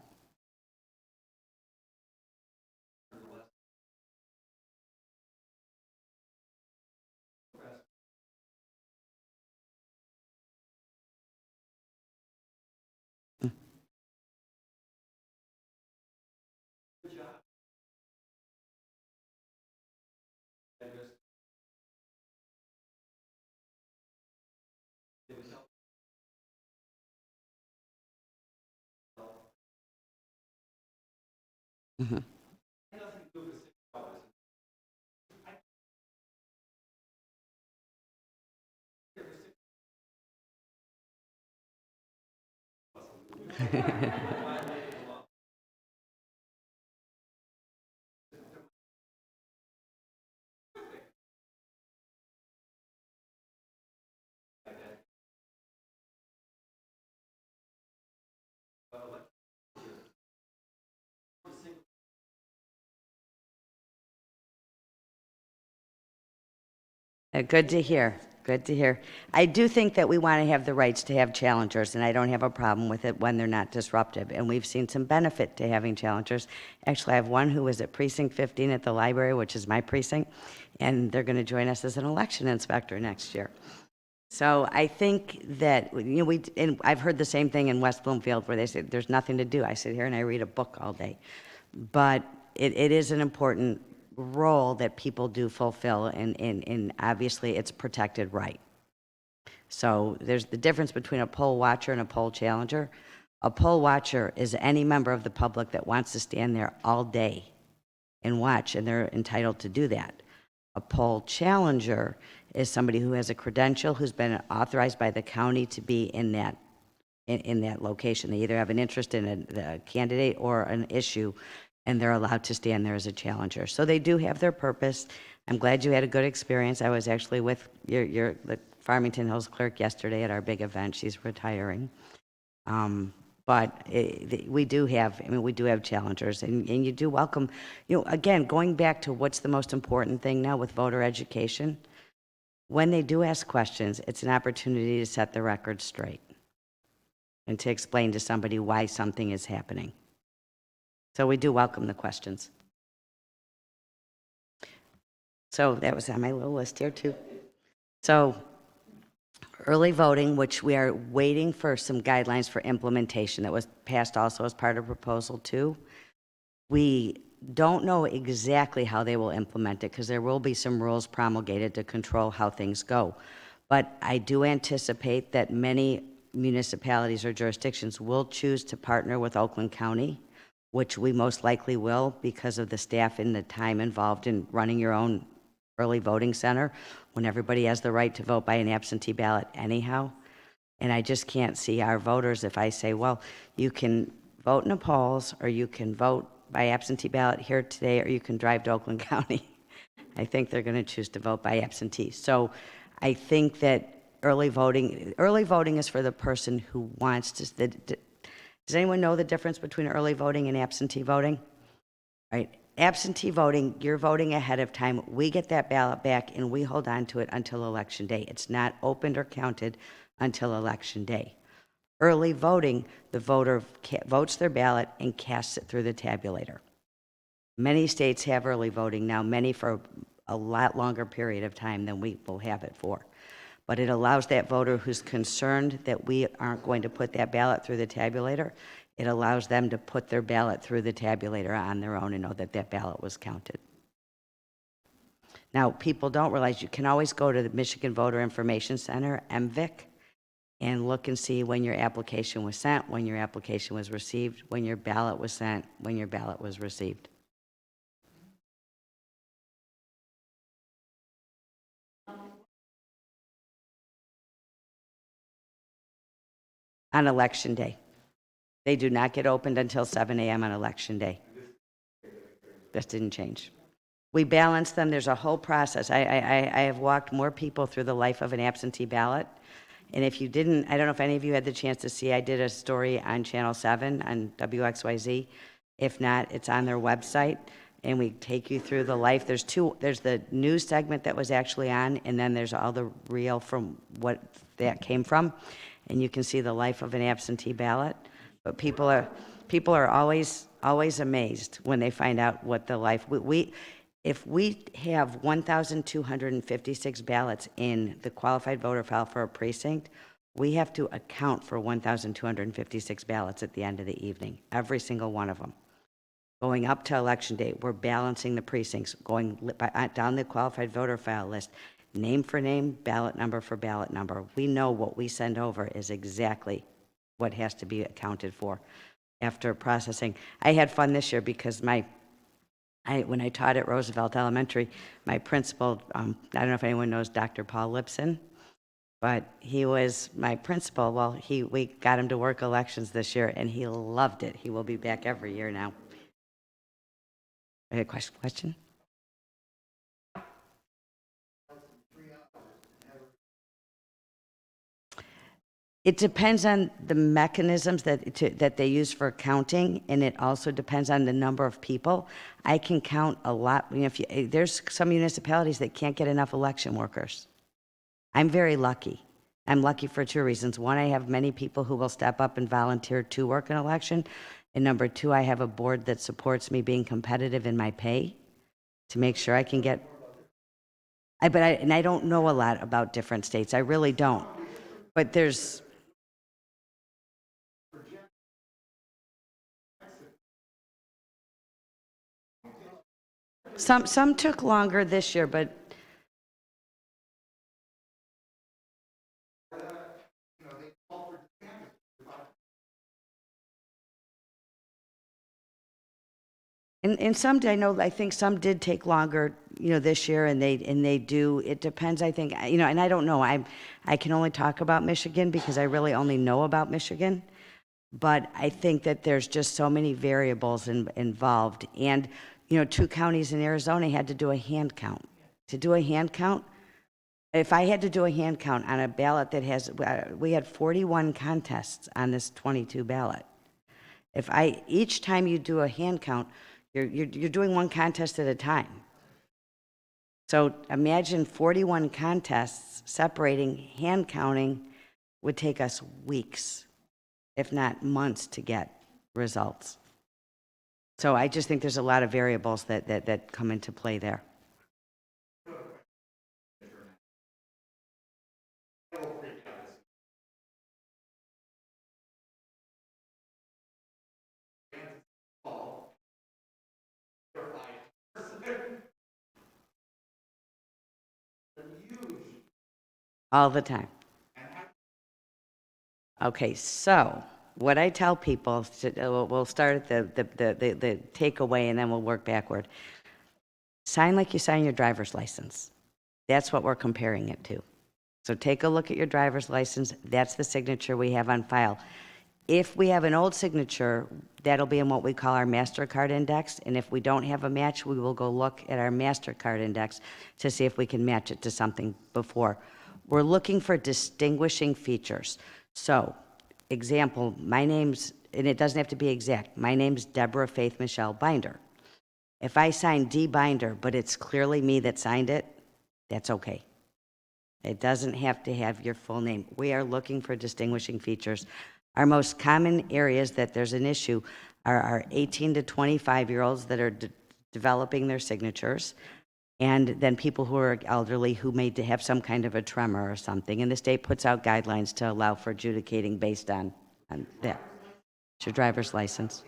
Mm-hmm. Good to hear. Good to hear. I do think that we want to have the rights to have challengers, and I don't have a problem with it when they're not disruptive. And we've seen some benefit to having challengers. Actually, I have one who was at Precinct 15 at the library, which is my precinct, and they're going to join us as an election inspector next year. So I think that, and I've heard the same thing in West Bloomfield where they say, there's nothing to do. I sit here and I read a book all day. But it is an important role that people do fulfill, and obviously it's protected right. So there's the difference between a poll watcher and a poll challenger. A poll watcher is any member of the public that wants to stand there all day and watch, and they're entitled to do that. A poll challenger is somebody who has a credential, who's been authorized by the county to be in that location. They either have an interest in the candidate or an issue, and they're allowed to stand there as a challenger. So they do have their purpose. I'm glad you had a good experience. I was actually with the Farmington Hills clerk yesterday at our big event. She's retiring. But we do have challengers, and you do welcome, again, going back to what's the most important thing now with voter education, when they do ask questions, it's an opportunity to set the record straight and to explain to somebody why something is happening. So we do welcome the questions. So that was on my little list here too. So early voting, which we are waiting for some guidelines for implementation that was passed also as part of Proposal 2. We don't know exactly how they will implement it because there will be some rules promulgated to control how things go. But I do anticipate that many municipalities or jurisdictions will choose to partner with Oakland County, which we most likely will because of the staff and the time involved in running your own early voting center when everybody has the right to vote by an absentee ballot anyhow. And I just can't see our voters if I say, well, you can vote in the polls or you can vote by absentee ballot here today or you can drive to Oakland County. I think they're going to choose to vote by absentee. So I think that early voting is for the person who wants to. Does anyone know the difference between early voting and absentee voting? Right. Absentee voting, you're voting ahead of time. We get that ballot back and we hold on to it until Election Day. It's not opened or counted until Election Day. Early voting, the voter votes their ballot and casts it through the tabulator. Many states have early voting now, many for a lot longer period of time than we will have it for. But it allows that voter who's concerned that we aren't going to put that ballot through the tabulator, it allows them to put their ballot through the tabulator on their own and know that that ballot was counted. Now, people don't realize you can always go to the Michigan Voter Information Center, MVIC, and look and see when your application was sent, when your application was received, when your ballot was sent, when your ballot was received. On Election Day. They do not get opened until 7 a.m. on Election Day. That didn't change. We balance them. There's a whole process. I have walked more people through the life of an absentee ballot. And if you didn't, I don't know if any of you had the chance to see, I did a story on Channel 7 on WXYZ. If not, it's on their website. And we take you through the life. There's the news segment that was actually on, and then there's all the reel from what that came from. And you can see the life of an absentee ballot. But people are always amazed when they find out what the life. If we have 1,256 ballots in the qualified voter file for a precinct, we have to account for 1,256 ballots at the end of the evening, every single one of them. Going up to Election Day, we're balancing the precincts, going down the qualified voter file list, name for name, ballot number for ballot number. We know what we send over is exactly what has to be accounted for after processing. I had fun this year because when I taught at Roosevelt Elementary, my principal, I don't know if anyone knows Dr. Paul Lipson, but he was my principal. Well, we got him to work elections this year, and he loved it. He will be back every year now. A question? It depends on the mechanisms that they use for counting, and it also depends on the number of people. I can count a lot. There's some municipalities that can't get enough election workers. I'm very lucky. I'm lucky for two reasons. One, I have many people who will step up and volunteer to work an election. And number two, I have a board that supports me being competitive in my pay to make sure I can get. I don't know a lot about different states. I really don't. But there's. Some took longer this year, but and some, I think some did take longer, this year, and they do. It depends, I think, and I don't know. I can only talk about Michigan because I really only know about Michigan, but I think that there's just so many variables involved. And 2 counties in Arizona had to do a hand count. To do a hand count, if I had to do a hand count on a ballot that we had 41 contests on this 22 ballot. Each time you do a hand count, you're doing one contest at a time. So imagine 41 contests separating. Hand counting would take us weeks, if not months, to get results. So I just think there's a lot of variables that come into play there. All the time. Okay, so what I tell people, we'll start at the takeaway and then we'll work backward. Sign like you sign your driver's license. That's what we're comparing it to. So take a look at your driver's license. That's the signature we have on file. If we have an old signature, that'll be in what we call our MasterCard index. And if we don't have a match, we will go look at our MasterCard index to see if we can match it to something before. We're looking for distinguishing features. So, example, my name's, and it doesn't have to be exact, my name's Deborah Faith Michelle Binder. If I sign D. Binder, but it's clearly me that signed it, that's okay. It doesn't have to have your full name. We are looking for distinguishing features. Our most common areas that there's an issue are our 18 to 25-year-olds that are developing their signatures, and then people who are elderly who may have some kind of a tremor or something. And the state puts out guidelines to allow for adjudicating based on that. It's your driver's license.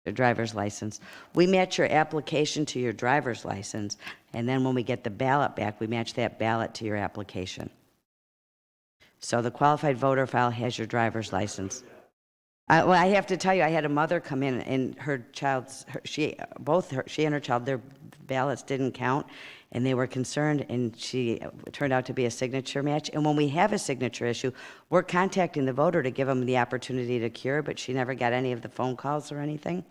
Your driver's license. We match your application to your driver's license, and then when we get the ballot back, we match that ballot to your application. So the qualified voter file has your driver's license. Well, I have to tell you, I had a mother come in, and she and her child, their ballots didn't count, and they were concerned, and she turned out to be a signature match. And when we have a signature issue, we're contacting the voter to give them the opportunity to cure, but she never got any of the phone calls or anything.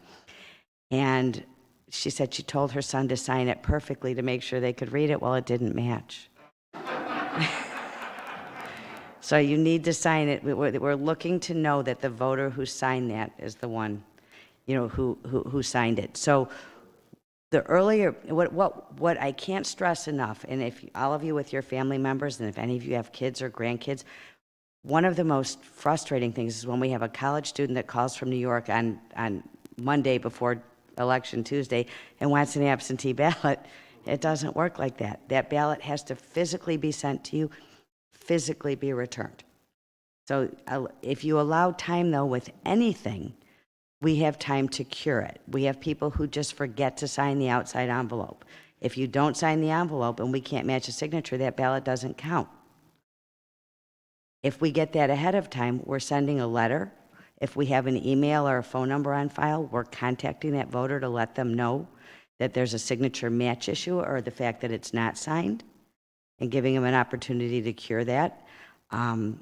And she said she told her son to sign it perfectly to make sure they could read it. Well, it didn't match. So you need to sign it. We're looking to know that the voter who signed that is the one, who signed it. So the earlier, what I can't stress enough, and if all of you with your family members, and if any of you have kids or grandkids, one of the most frustrating things is when we have a college student that calls from New York on Monday before election Tuesday and wants an absentee ballot. It doesn't work like that. That ballot has to physically be sent to you, physically be returned. So if you allow time, though, with anything, we have time to cure it. We have people who just forget to sign the outside envelope. If you don't sign the envelope and we can't match a signature, that ballot doesn't count. If we get that ahead of time, we're sending a letter. If we have an email or a phone number on file, we're contacting that voter to let them know that there's a signature match issue or the fact that it's not signed, and giving them an opportunity to cure that.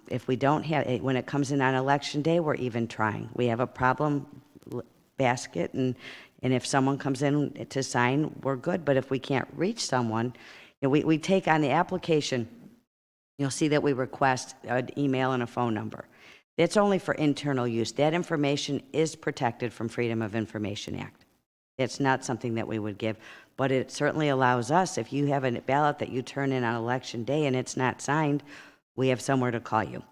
If we don't have, when it comes in on election day, we're even trying. We have a problem basket, and if someone comes in to sign, we're good. But if we can't reach someone, we take on the application, you'll see that we request an email and a phone number. That's only for internal use. That information is protected from Freedom of Information Act. It's not something that we would give, but it certainly allows us, if you have a ballot that you turn in on election day and it's not signed, we have somewhere to call you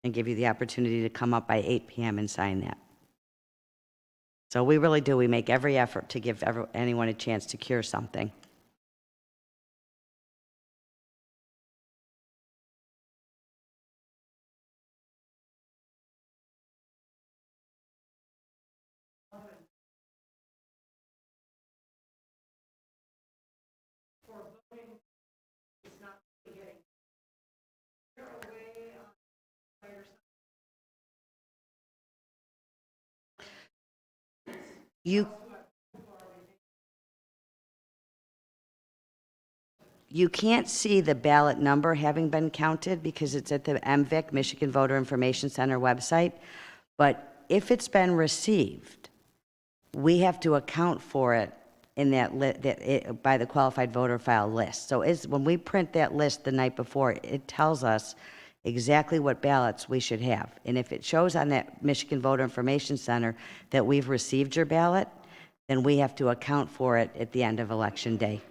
and give you the opportunity to come up by 8 p.m. and sign that. So we really do. We make every effort to give anyone a chance to cure something. You can't see the ballot number having been counted because it's at the MVIC, Michigan Voter Information Center website. But if it's been received, we have to account for it in by the qualified voter file list. So when we print that list the night before, it tells us exactly what ballots we should have. And if it shows on that Michigan Voter Information Center that we've received your ballot, then we have to account for it at the end of Election Day.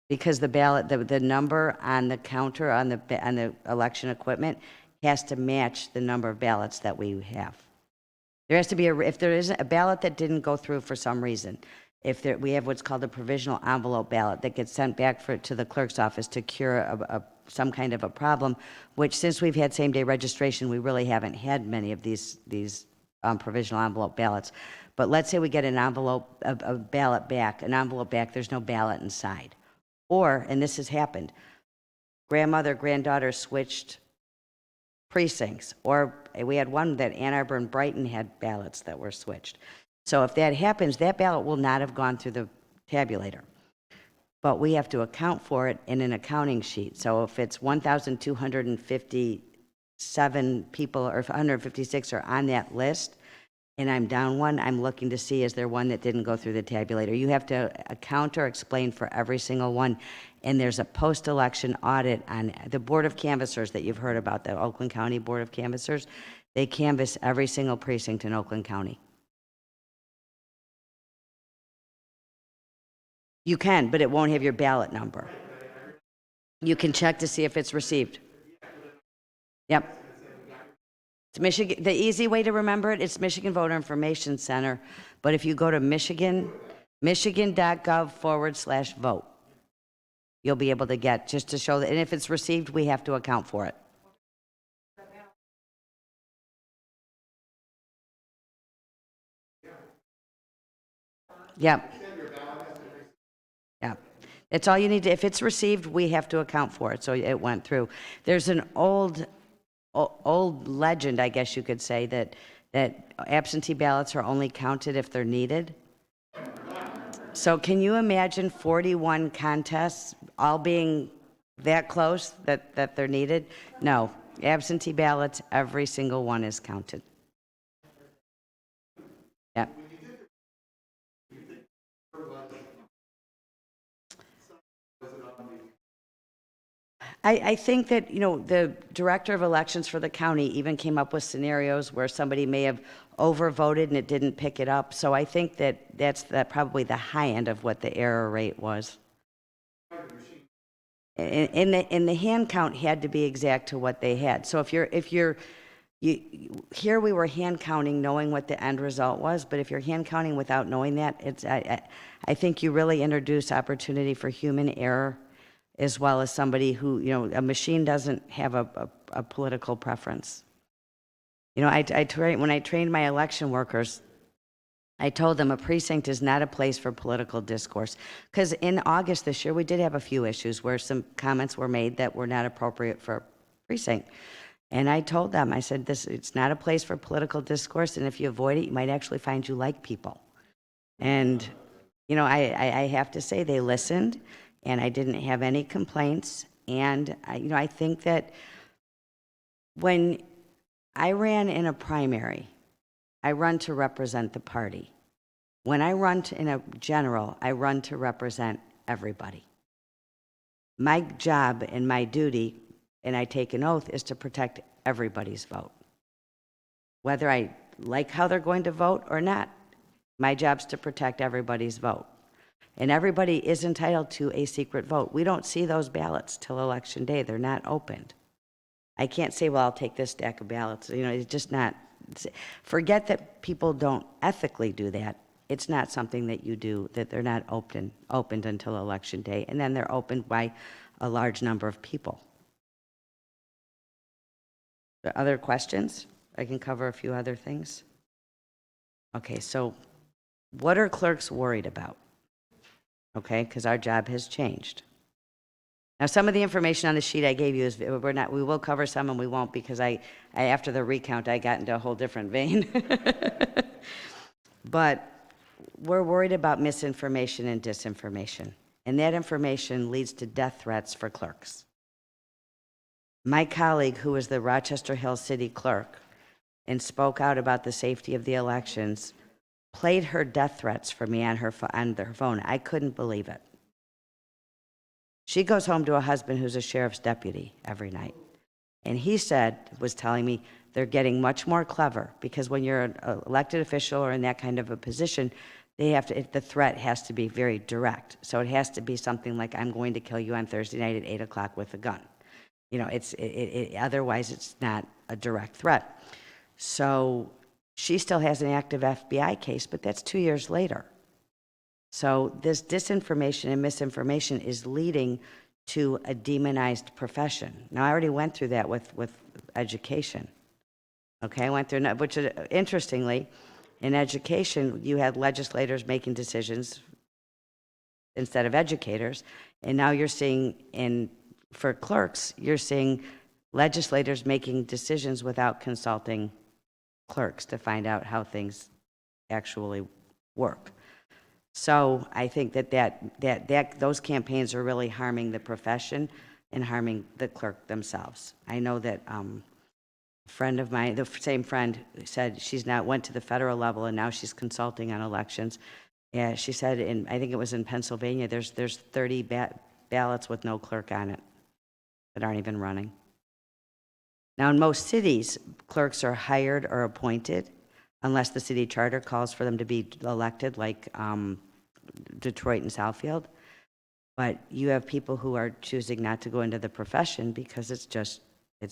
Because the ballot, the number on the counter on the election equipment has to match the number of ballots that we have. There has to be if there is a ballot that didn't go through for some reason, we have what's called a provisional envelope ballot that gets sent back to the clerk's office to cure some kind of a problem, which since we've had same-day registration, we really haven't had many of these provisional envelope ballots. But let's say we get an envelope back, there's no ballot inside. Or, and this has happened, grandmother, granddaughter switched precincts. Or we had one that Ann Arbor and Brighton had ballots that were switched. So if that happens, that ballot will not have gone through the tabulator. But we have to account for it in an accounting sheet. So if it's 1,257 people or 156 are on that list, and I'm down one, I'm looking to see is there one that didn't go through the tabulator. You have to account or explain for every single one. And there's a post-election audit on the Board of Canvassers that you've heard about, the Oakland County Board of Canvassers. They canvass every single precinct in Oakland County. You can, but it won't have your ballot number. You can check to see if it's received. Yep. It's Michigan. The easy way to remember it, it's Michigan Voter Information Center. But if you go to michigan.gov/vote, you'll be able to get, just to show that. And if it's received, we have to account for it. Yep. Yeah. It's all you need to, if it's received, we have to account for it. So it went through. There's an old legend, I guess you could say, that absentee ballots are only counted if they're needed. So can you imagine 41 contests all being that close that they're needed? No. Absentee ballots, every single one is counted. Yep. I think that, the director of elections for the county even came up with scenarios where somebody may have overvoted and it didn't pick it up. So I think that's probably the high end of what the error rate was. And the hand count had to be exact to what they had. So here we were hand counting knowing what the end result was, but if you're hand counting without knowing that, I think you really introduce opportunity for human error, as well as somebody who, a machine doesn't have a political preference. When I trained my election workers, I told them a precinct is not a place for political discourse. Because in August this year, we did have a few issues where some comments were made that were not appropriate for a precinct. And I told them, I said, it's not a place for political discourse, and if you avoid it, you might actually find you like people. And You know, I have to say they listened, and I didn't have any complaints. And, I think that when I ran in a primary, I run to represent the party. When I run in a general, I run to represent everybody. My job and my duty, and I take an oath, is to protect everybody's vote. Whether I like how they're going to vote or not, my job's to protect everybody's vote. And everybody is entitled to a secret vote. We don't see those ballots till Election Day. They're not opened. I can't say, well, I'll take this stack of ballots. It's just not. Forget that people don't ethically do that. It's not something that you do, that they're not opened until Election Day, and then they're opened by a large number of people. Other questions? I can cover a few other things. Okay, so what are clerks worried about? Okay, because our job has changed. Now, some of the information on the sheet I gave you is we will cover some and we won't, because I after the recount I got into a whole different vein. But we're worried about misinformation and disinformation, and that information leads to death threats for clerks. My colleague, who was the Rochester Hills City Clerk and spoke out about the safety of the elections, played her death threats for me on her phone. I couldn't believe it. She goes home to a husband who's a sheriff's deputy every night. And he was telling me, they're getting much more clever, because when you're an elected official or in that kind of a position, the threat has to be very direct. So it has to be something like, I'm going to kill you on Thursday night at 8 o'clock with a gun. Otherwise it's not a direct threat. So she still has an active FBI case, but that's 2 years later. So this disinformation and misinformation is leading to a demonized profession. Now, I already went through that with education. Okay, I went through, which interestingly, in education, you had legislators making decisions instead of educators, and now you're seeing for clerks, you're seeing legislators making decisions without consulting clerks to find out how things actually work. So I think that those campaigns are really harming the profession and harming the clerk themselves. I know that a friend of mine, the same friend, said she's now went to the federal level and now she's consulting on elections. Yeah, she said I think it was in Pennsylvania, there's 30 ballots with no clerk on it that aren't even running. Now, in most cities, clerks are hired or appointed unless the city charter calls for them to be elected, like Detroit and Southfield. But you have people who are choosing not to go into the profession because it's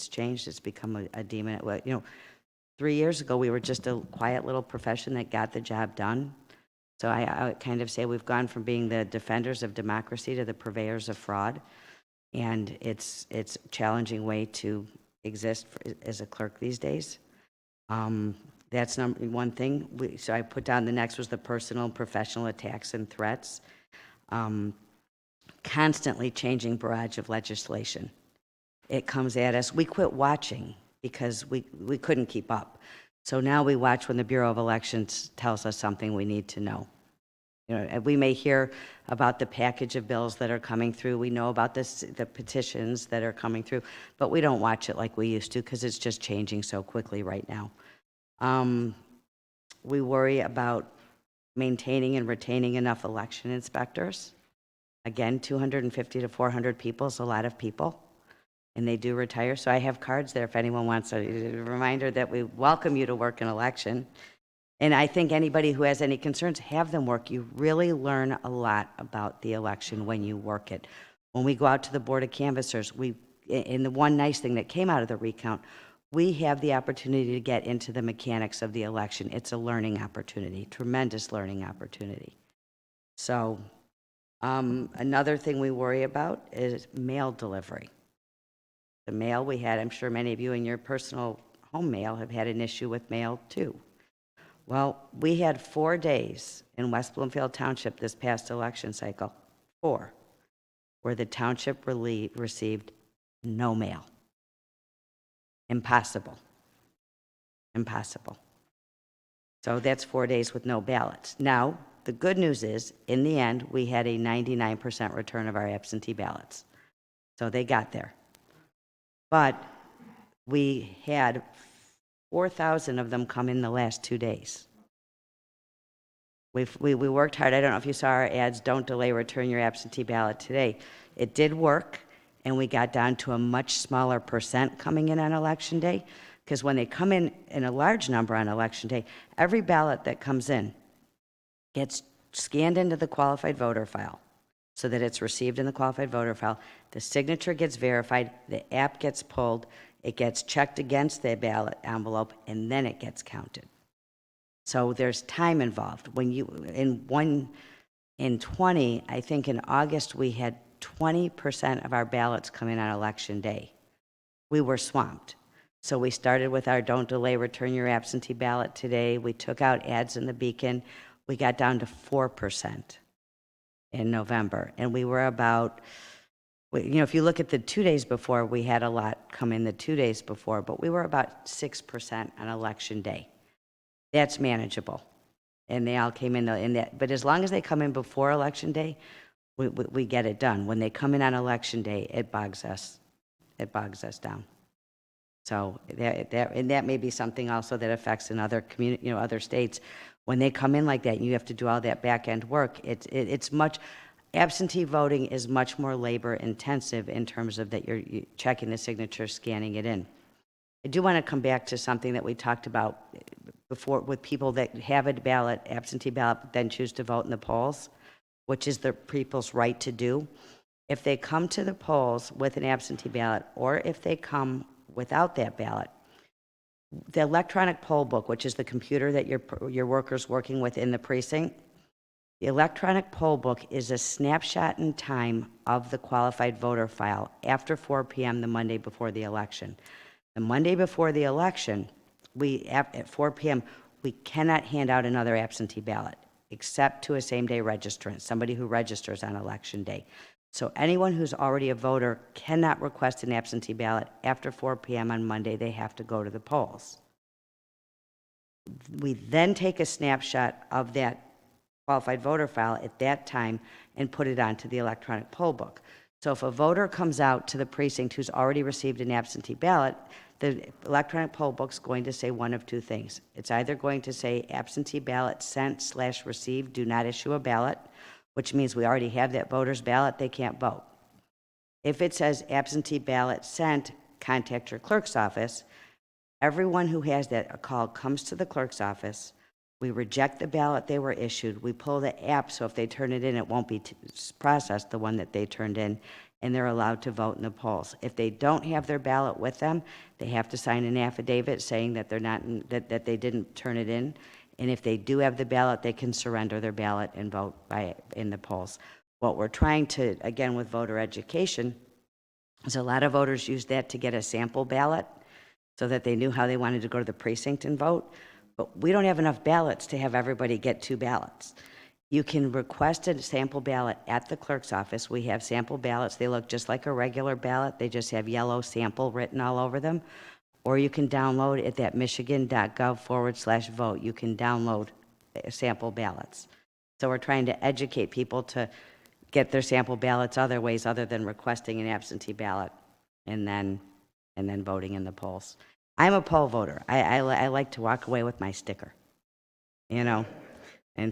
changed. It's become a demon. 3 years ago, we were just a quiet little profession that got the job done. So I kind of say we've gone from being the defenders of democracy to the purveyors of fraud. And it's a challenging way to exist as a clerk these days. That's one thing. So I put down the next was the personal and professional attacks and threats. Constantly changing barrage of legislation. It comes at us. We quit watching because we couldn't keep up. So now we watch when the Bureau of Elections tells us something we need to know. We may hear about the package of bills that are coming through. We know about the petitions that are coming through, but we don't watch it like we used to because it's just changing so quickly right now. We worry about maintaining and retaining enough election inspectors. Again, 250 to 400 people is a lot of people, and they do retire. So I have cards there if anyone wants a reminder that we welcome you to work an election. And I think anybody who has any concerns, have them work. You really learn a lot about the election when you work it. When we go out to the Board of Canvassers, and the one nice thing that came out of the recount, we have the opportunity to get into the mechanics of the election. It's a learning opportunity, tremendous learning opportunity. So another thing we worry about is mail delivery. The mail we had, I'm sure many of you in your personal home mail have had an issue with mail too. Well, we had 4 days in West Bloomfield Township this past election cycle, 4, where the township received no mail. Impossible. Impossible. So that's 4 days with no ballots. Now, the good news is, in the end, we had a 99% return of our absentee ballots. So they got there. But we had 4,000 of them come in the last 2 days. We worked hard. I don't know if you saw our ads, don't delay, return your absentee ballot today. It did work, and we got down to a much smaller percent coming in on Election Day, because when they come in a large number on Election Day, every ballot that comes in gets scanned into the qualified voter file so that it's received in the qualified voter file. The signature gets verified, the app gets pulled, it gets checked against the ballot envelope, and then it gets counted. So there's time involved. When you, in 20, I think in August, we had 20% of our ballots come in on Election Day. We were swamped. So we started with our don't delay, return your absentee ballot today. We took out ads in the Beacon. We got down to 4% in November. And we were about, if you look at the 2 days before, we had a lot come in the 2 days before, but we were about 6% on Election Day. That's manageable. And they all came in that. But as long as they come in before Election Day, we get it done. When they come in on Election Day, it bogs us down. So that may be something also that affects in other community, other states. When they come in like that, and you have to do all that back end work. It's much. Absentee voting is much more labor intensive in terms of that you're checking the signature, scanning it in. I do want to come back to something that we talked about before with people that have a ballot, absentee ballot, but then choose to vote in the polls, which is the people's right to do. If they come to the polls with an absentee ballot, or if they come without that ballot, the electronic poll book, which is the computer that your worker's working with in the precinct, the electronic poll book is a snapshot in time of the qualified voter file after 4 p.m. the Monday before the election. The Monday before the election, at 4 p.m., we cannot hand out another absentee ballot except to a same-day registrant, somebody who registers on Election Day. So anyone who's already a voter cannot request an absentee ballot after 4 p.m. on Monday. They have to go to the polls. We then take a snapshot of that qualified voter file at that time and put it onto the electronic poll book. So if a voter comes out to the precinct who's already received an absentee ballot, the electronic poll book's going to say one of two things. It's either going to say absentee ballot sent/received, do not issue a ballot, which means we already have that voter's ballot, they can't vote. If it says absentee ballot sent, contact your clerk's office, everyone who has that call comes to the clerk's office. We reject the ballot they were issued. We pull the app, so if they turn it in, it won't be processed, the one that they turned in, and they're allowed to vote in the polls. If they don't have their ballot with them, they have to sign an affidavit saying that they're not that they didn't turn it in. And if they do have the ballot, they can surrender their ballot and vote in the polls. What we're trying to, again, with voter education, is a lot of voters use that to get a sample ballot so that they knew how they wanted to go to the precinct and vote. But we don't have enough ballots to have everybody get 2 ballots. You can request a sample ballot at the clerk's office. We have sample ballots. They look just like a regular ballot. They just have yellow sample written all over them. Or you can download it at michigan.gov/vote. You can download sample ballots. So we're trying to educate people to get their sample ballots other ways other than requesting an absentee ballot and then voting in the polls. I'm a poll voter. I like to walk away with my sticker, and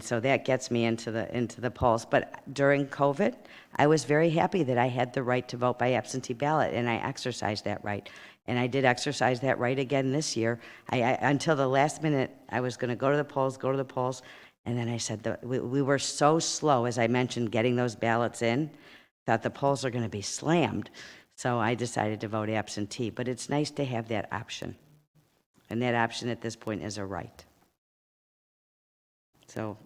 so that gets me into the polls. But during COVID, I was very happy that I had the right to vote by absentee ballot, and I exercised that right. And I did exercise that right again this year. Until the last minute, I was going to go to the polls, and then I said we were so slow, as I mentioned, getting those ballots in, thought the polls are going to be slammed. So I decided to vote absentee. But it's nice to have that option. And that option at this point is a right. So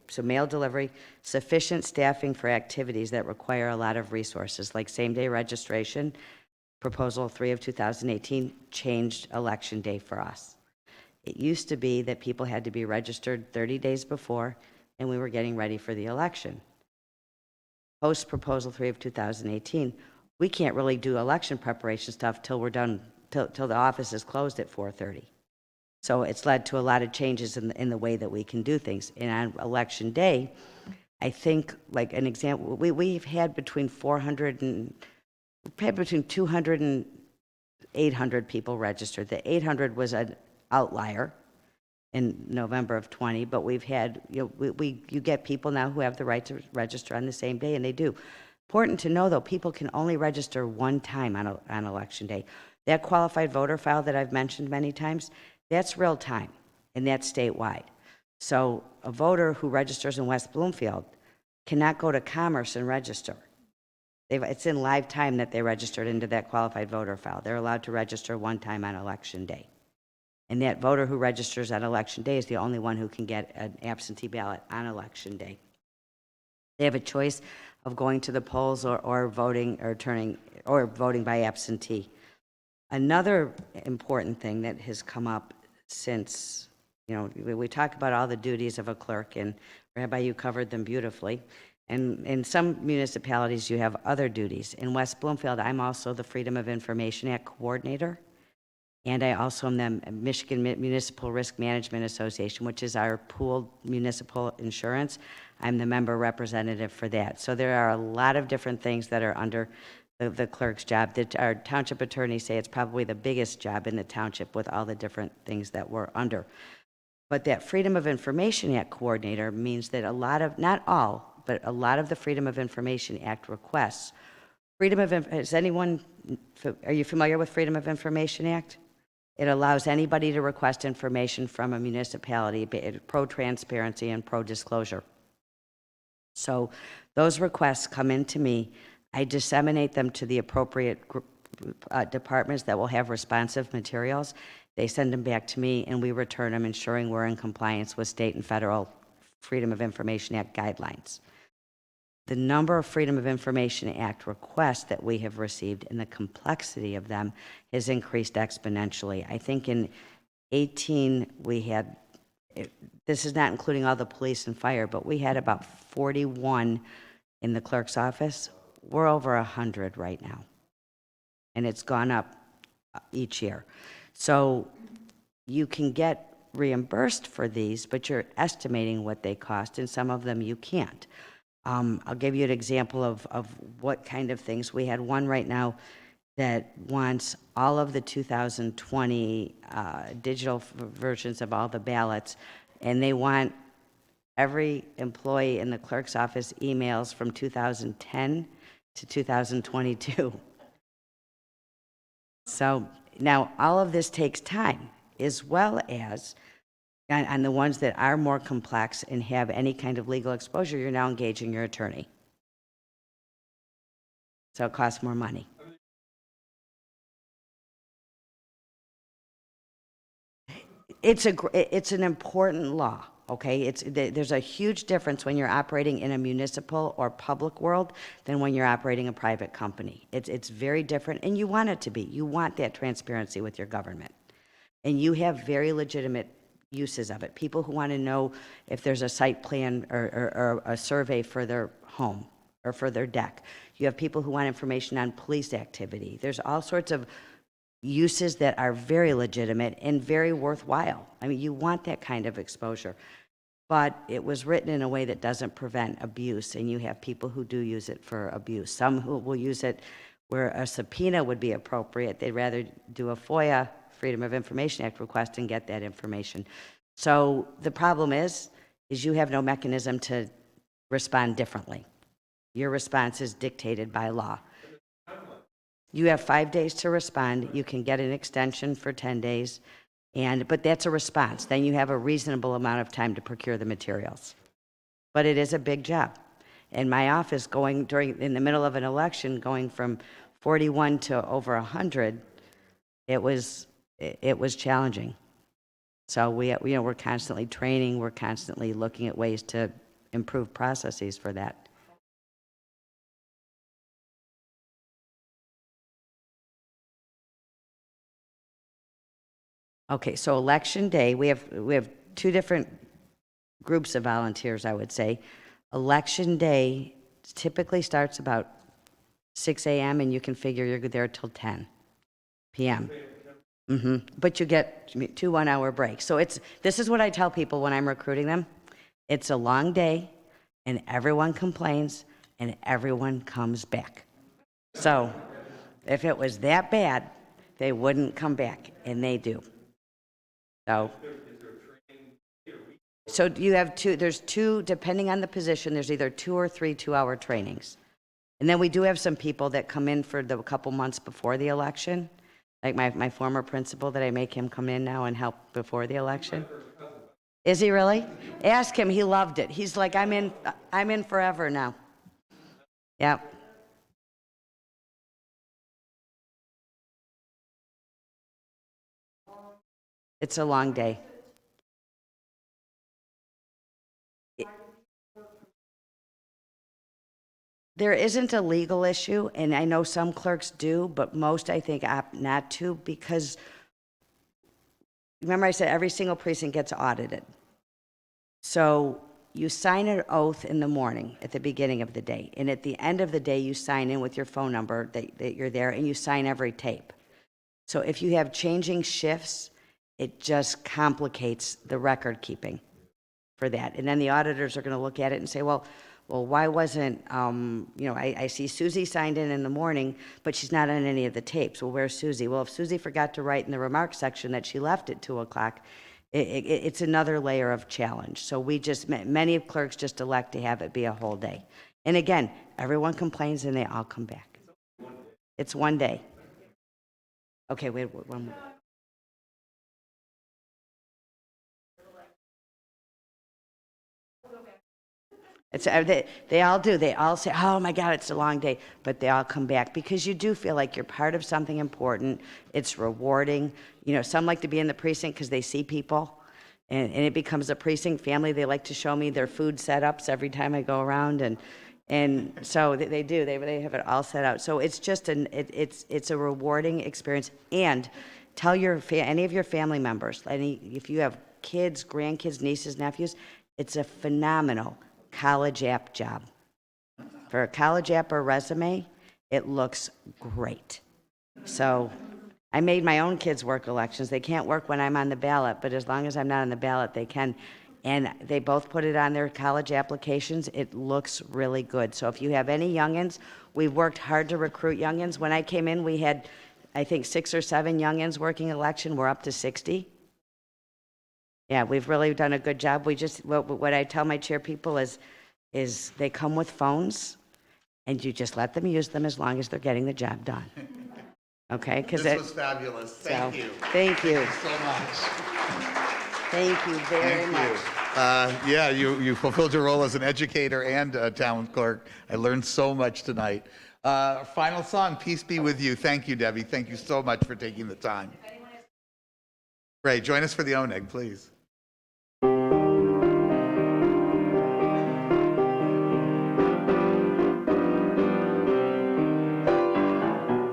so mail delivery, sufficient staffing for activities that require a lot of resources, like same-day registration. Proposal 3 of 2018 changed Election Day for us. It used to be that people had to be registered 30 days before, and we were getting ready for the election. Post Proposal 3 of 2018, we can't really do election preparation stuff till we're done, till the office is closed at 4:30. So it's led to a lot of changes in the way that we can do things. And on election day, I think, like an example, we've had between 200 and 800 people registered. The 800 was an outlier in November of 20, but we've had, you know, you get people now who have the right to register on the same day, and they do. Important to know, though, people can only register one time on election day. That qualified voter file that I've mentioned many times, that's real time, and that's statewide. So a voter who registers in West Bloomfield cannot go to Commerce and register. It's in live time that they registered into that qualified voter file. They're allowed to register one time on election day. And that voter who registers on election day is the only one who can get an absentee ballot on election day. They have a choice of going to the polls or voting by absentee. Another important thing that has come up since, you know, we talk about all the duties of a clerk, and Rabbi, you covered them beautifully. And in some municipalities, you have other duties. In West Bloomfield, I'm also the Freedom of Information Act coordinator, and I also am the Michigan Municipal Risk Management Association, which is our pooled municipal insurance. I'm the member representative for that. So there are a lot of different things that are under the clerk's job. Our township attorneys say it's probably the biggest job in the township with all the different things that we're under. But that Freedom of Information Act coordinator means that a lot of, not all, but a lot of the Freedom of Information Act requests. Is anyone, are you familiar with Freedom of Information Act? It allows anybody to request information from a municipality, pro-transparency and pro-disclosure. So those requests come into me. I disseminate them to the appropriate departments that will have responsive materials. They send them back to me, and we return them, ensuring we're in compliance with state and federal Freedom of Information Act guidelines. The number of Freedom of Information Act requests that we have received and the complexity of them has increased exponentially. I think in 18 we had, this is not including all the police and fire, but we had about 41 in the clerk's office. We're over 100 right now, and it's gone up each year. So you can get reimbursed for these, but you're estimating what they cost, and some of them you can't. I'll give you an example of what kind of things. We had one right now that wants all of the 2020 digital versions of all the ballots, and they want every employee in the clerk's office emails from 2010 to 2022. So now all of this takes time, as well as on the ones that are more complex and have any kind of legal exposure, you're now engaging your attorney. So it costs more money. It's an important law, okay? There's a huge difference when you're operating in a municipal or public world than when you're operating a private company. It's very different, and you want it to be. You want that transparency with your government. And you have very legitimate uses of it. People who want to know if there's a site plan or a survey for their home or for their deck. You have people who want information on police activity. There's all sorts of uses that are very legitimate and very worthwhile. I mean, you want that kind of exposure. But it was written in a way that doesn't prevent abuse, and you have people who do use it for abuse. Some who will use it where a subpoena would be appropriate. They'd rather do a FOIA, Freedom of Information Act request, and get that information. So the problem is you have no mechanism to respond differently. Your response is dictated by law. You have 5 days to respond. You can get an extension for 10 days, but that's a response. Then you have a reasonable amount of time to procure the materials. But it is a big job. And my office in the middle of an election, going from 41 to over 100, it was challenging. So we're constantly training, we're constantly looking at ways to improve processes for that. Okay, so election day, we have two different groups of volunteers, I would say. Election day typically starts about 6 a.m. and you can figure you're there till 10 p.m. But you get 2 one-hour breaks. So this is what I tell people when I'm recruiting them. It's a long day, and everyone complains, and everyone comes back. So if it was that bad, they wouldn't come back, and they do. So you have there's two, depending on the position, there's either 2 or 3 2-hour trainings. And then we do have some people that come in for the couple months before the election. Like my former principal, that I make him come in now and help before the election. Is he really? Ask him. He loved it. He's like, I'm in forever now. Yeah. It's a long day. There isn't a legal issue, and I know some clerks do, but most, I think, opt not to, because remember I said every single precinct gets audited. So you sign an oath in the morning at the beginning of the day, and at the end of the day, you sign in with your phone number that you're there, and you sign every tape. So if you have changing shifts, it just complicates the record keeping for that. And then the auditors are going to look at it and say, well, why wasn't, I see Susie signed in the morning, but she's not on any of the tapes. Well, where's Susie? Well, if Susie forgot to write in the remarks section that she left at 2 o'clock, it's another layer of challenge. So many clerks just elect to have it be a whole day. And again, everyone complains and they all come back. It's one day. Okay, wait, one more. They all do. They all say, oh my God, it's a long day. But they all come back because you do feel like you're part of something important. It's rewarding. Some like to be in the precinct because they see people. And it becomes a precinct family. They like to show me their food setups every time I go around. And so they do. They have it all set out. So it's just it's a rewarding experience. And tell any of your family members, if you have kids, grandkids, nieces, nephews, it's a phenomenal college app job. For a college app or resume, it looks great. So I made my own kids work elections. They can't work when I'm on the ballot, but as long as I'm not on the ballot, they can. And they both put it on their college applications. It looks really good. So if you have any youngins, we've worked hard to recruit youngins. When I came in, we had, I think, 6 or 7 youngins working election. We're up to 60. Yeah, we've really done a good job. What I tell my chair people is they come with phones, and you just let them use them as long as they're getting the job done. Okay? This was fabulous. Thank you. Thank you. Thank you so much. Thank you very much. You fulfilled your role as an educator and a town clerk. I learned so much tonight. Final song, Peace Be With You. Thank you, Debbie. Thank you so much for taking the time. Ray, join us for the Oneg, please.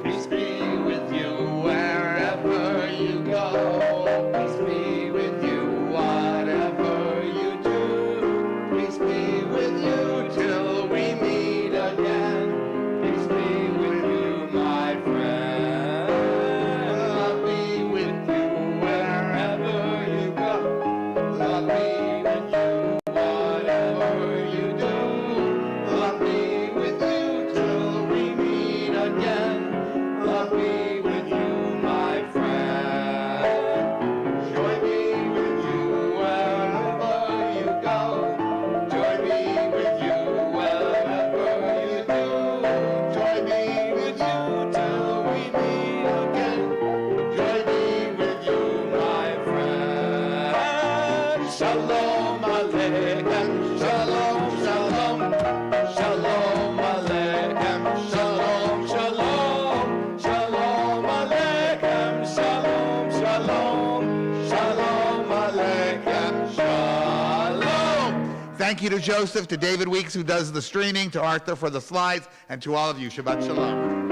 Peace be with you wherever you go. Peace be with you whatever you do. Peace be with you till we meet again. Peace be with you, my friend. Love be with you wherever you go. Love be with you whatever you do. Love be with you till we meet again. Love be with you, my friend. Joy be with you wherever you go. Joy be with you wherever you do. Joy be with you till we meet again. Joy be with you, my friend. Shalom Aleichem, shalom, shalom. Shalom Aleichem, shalom, shalom. Shalom Aleichem, shalom, shalom. Shalom Aleichem, shalom. Thank you to Joseph, to David Weeks, who does the streaming, to Arthur for the slides, and to all of you. Shabbat Shalom.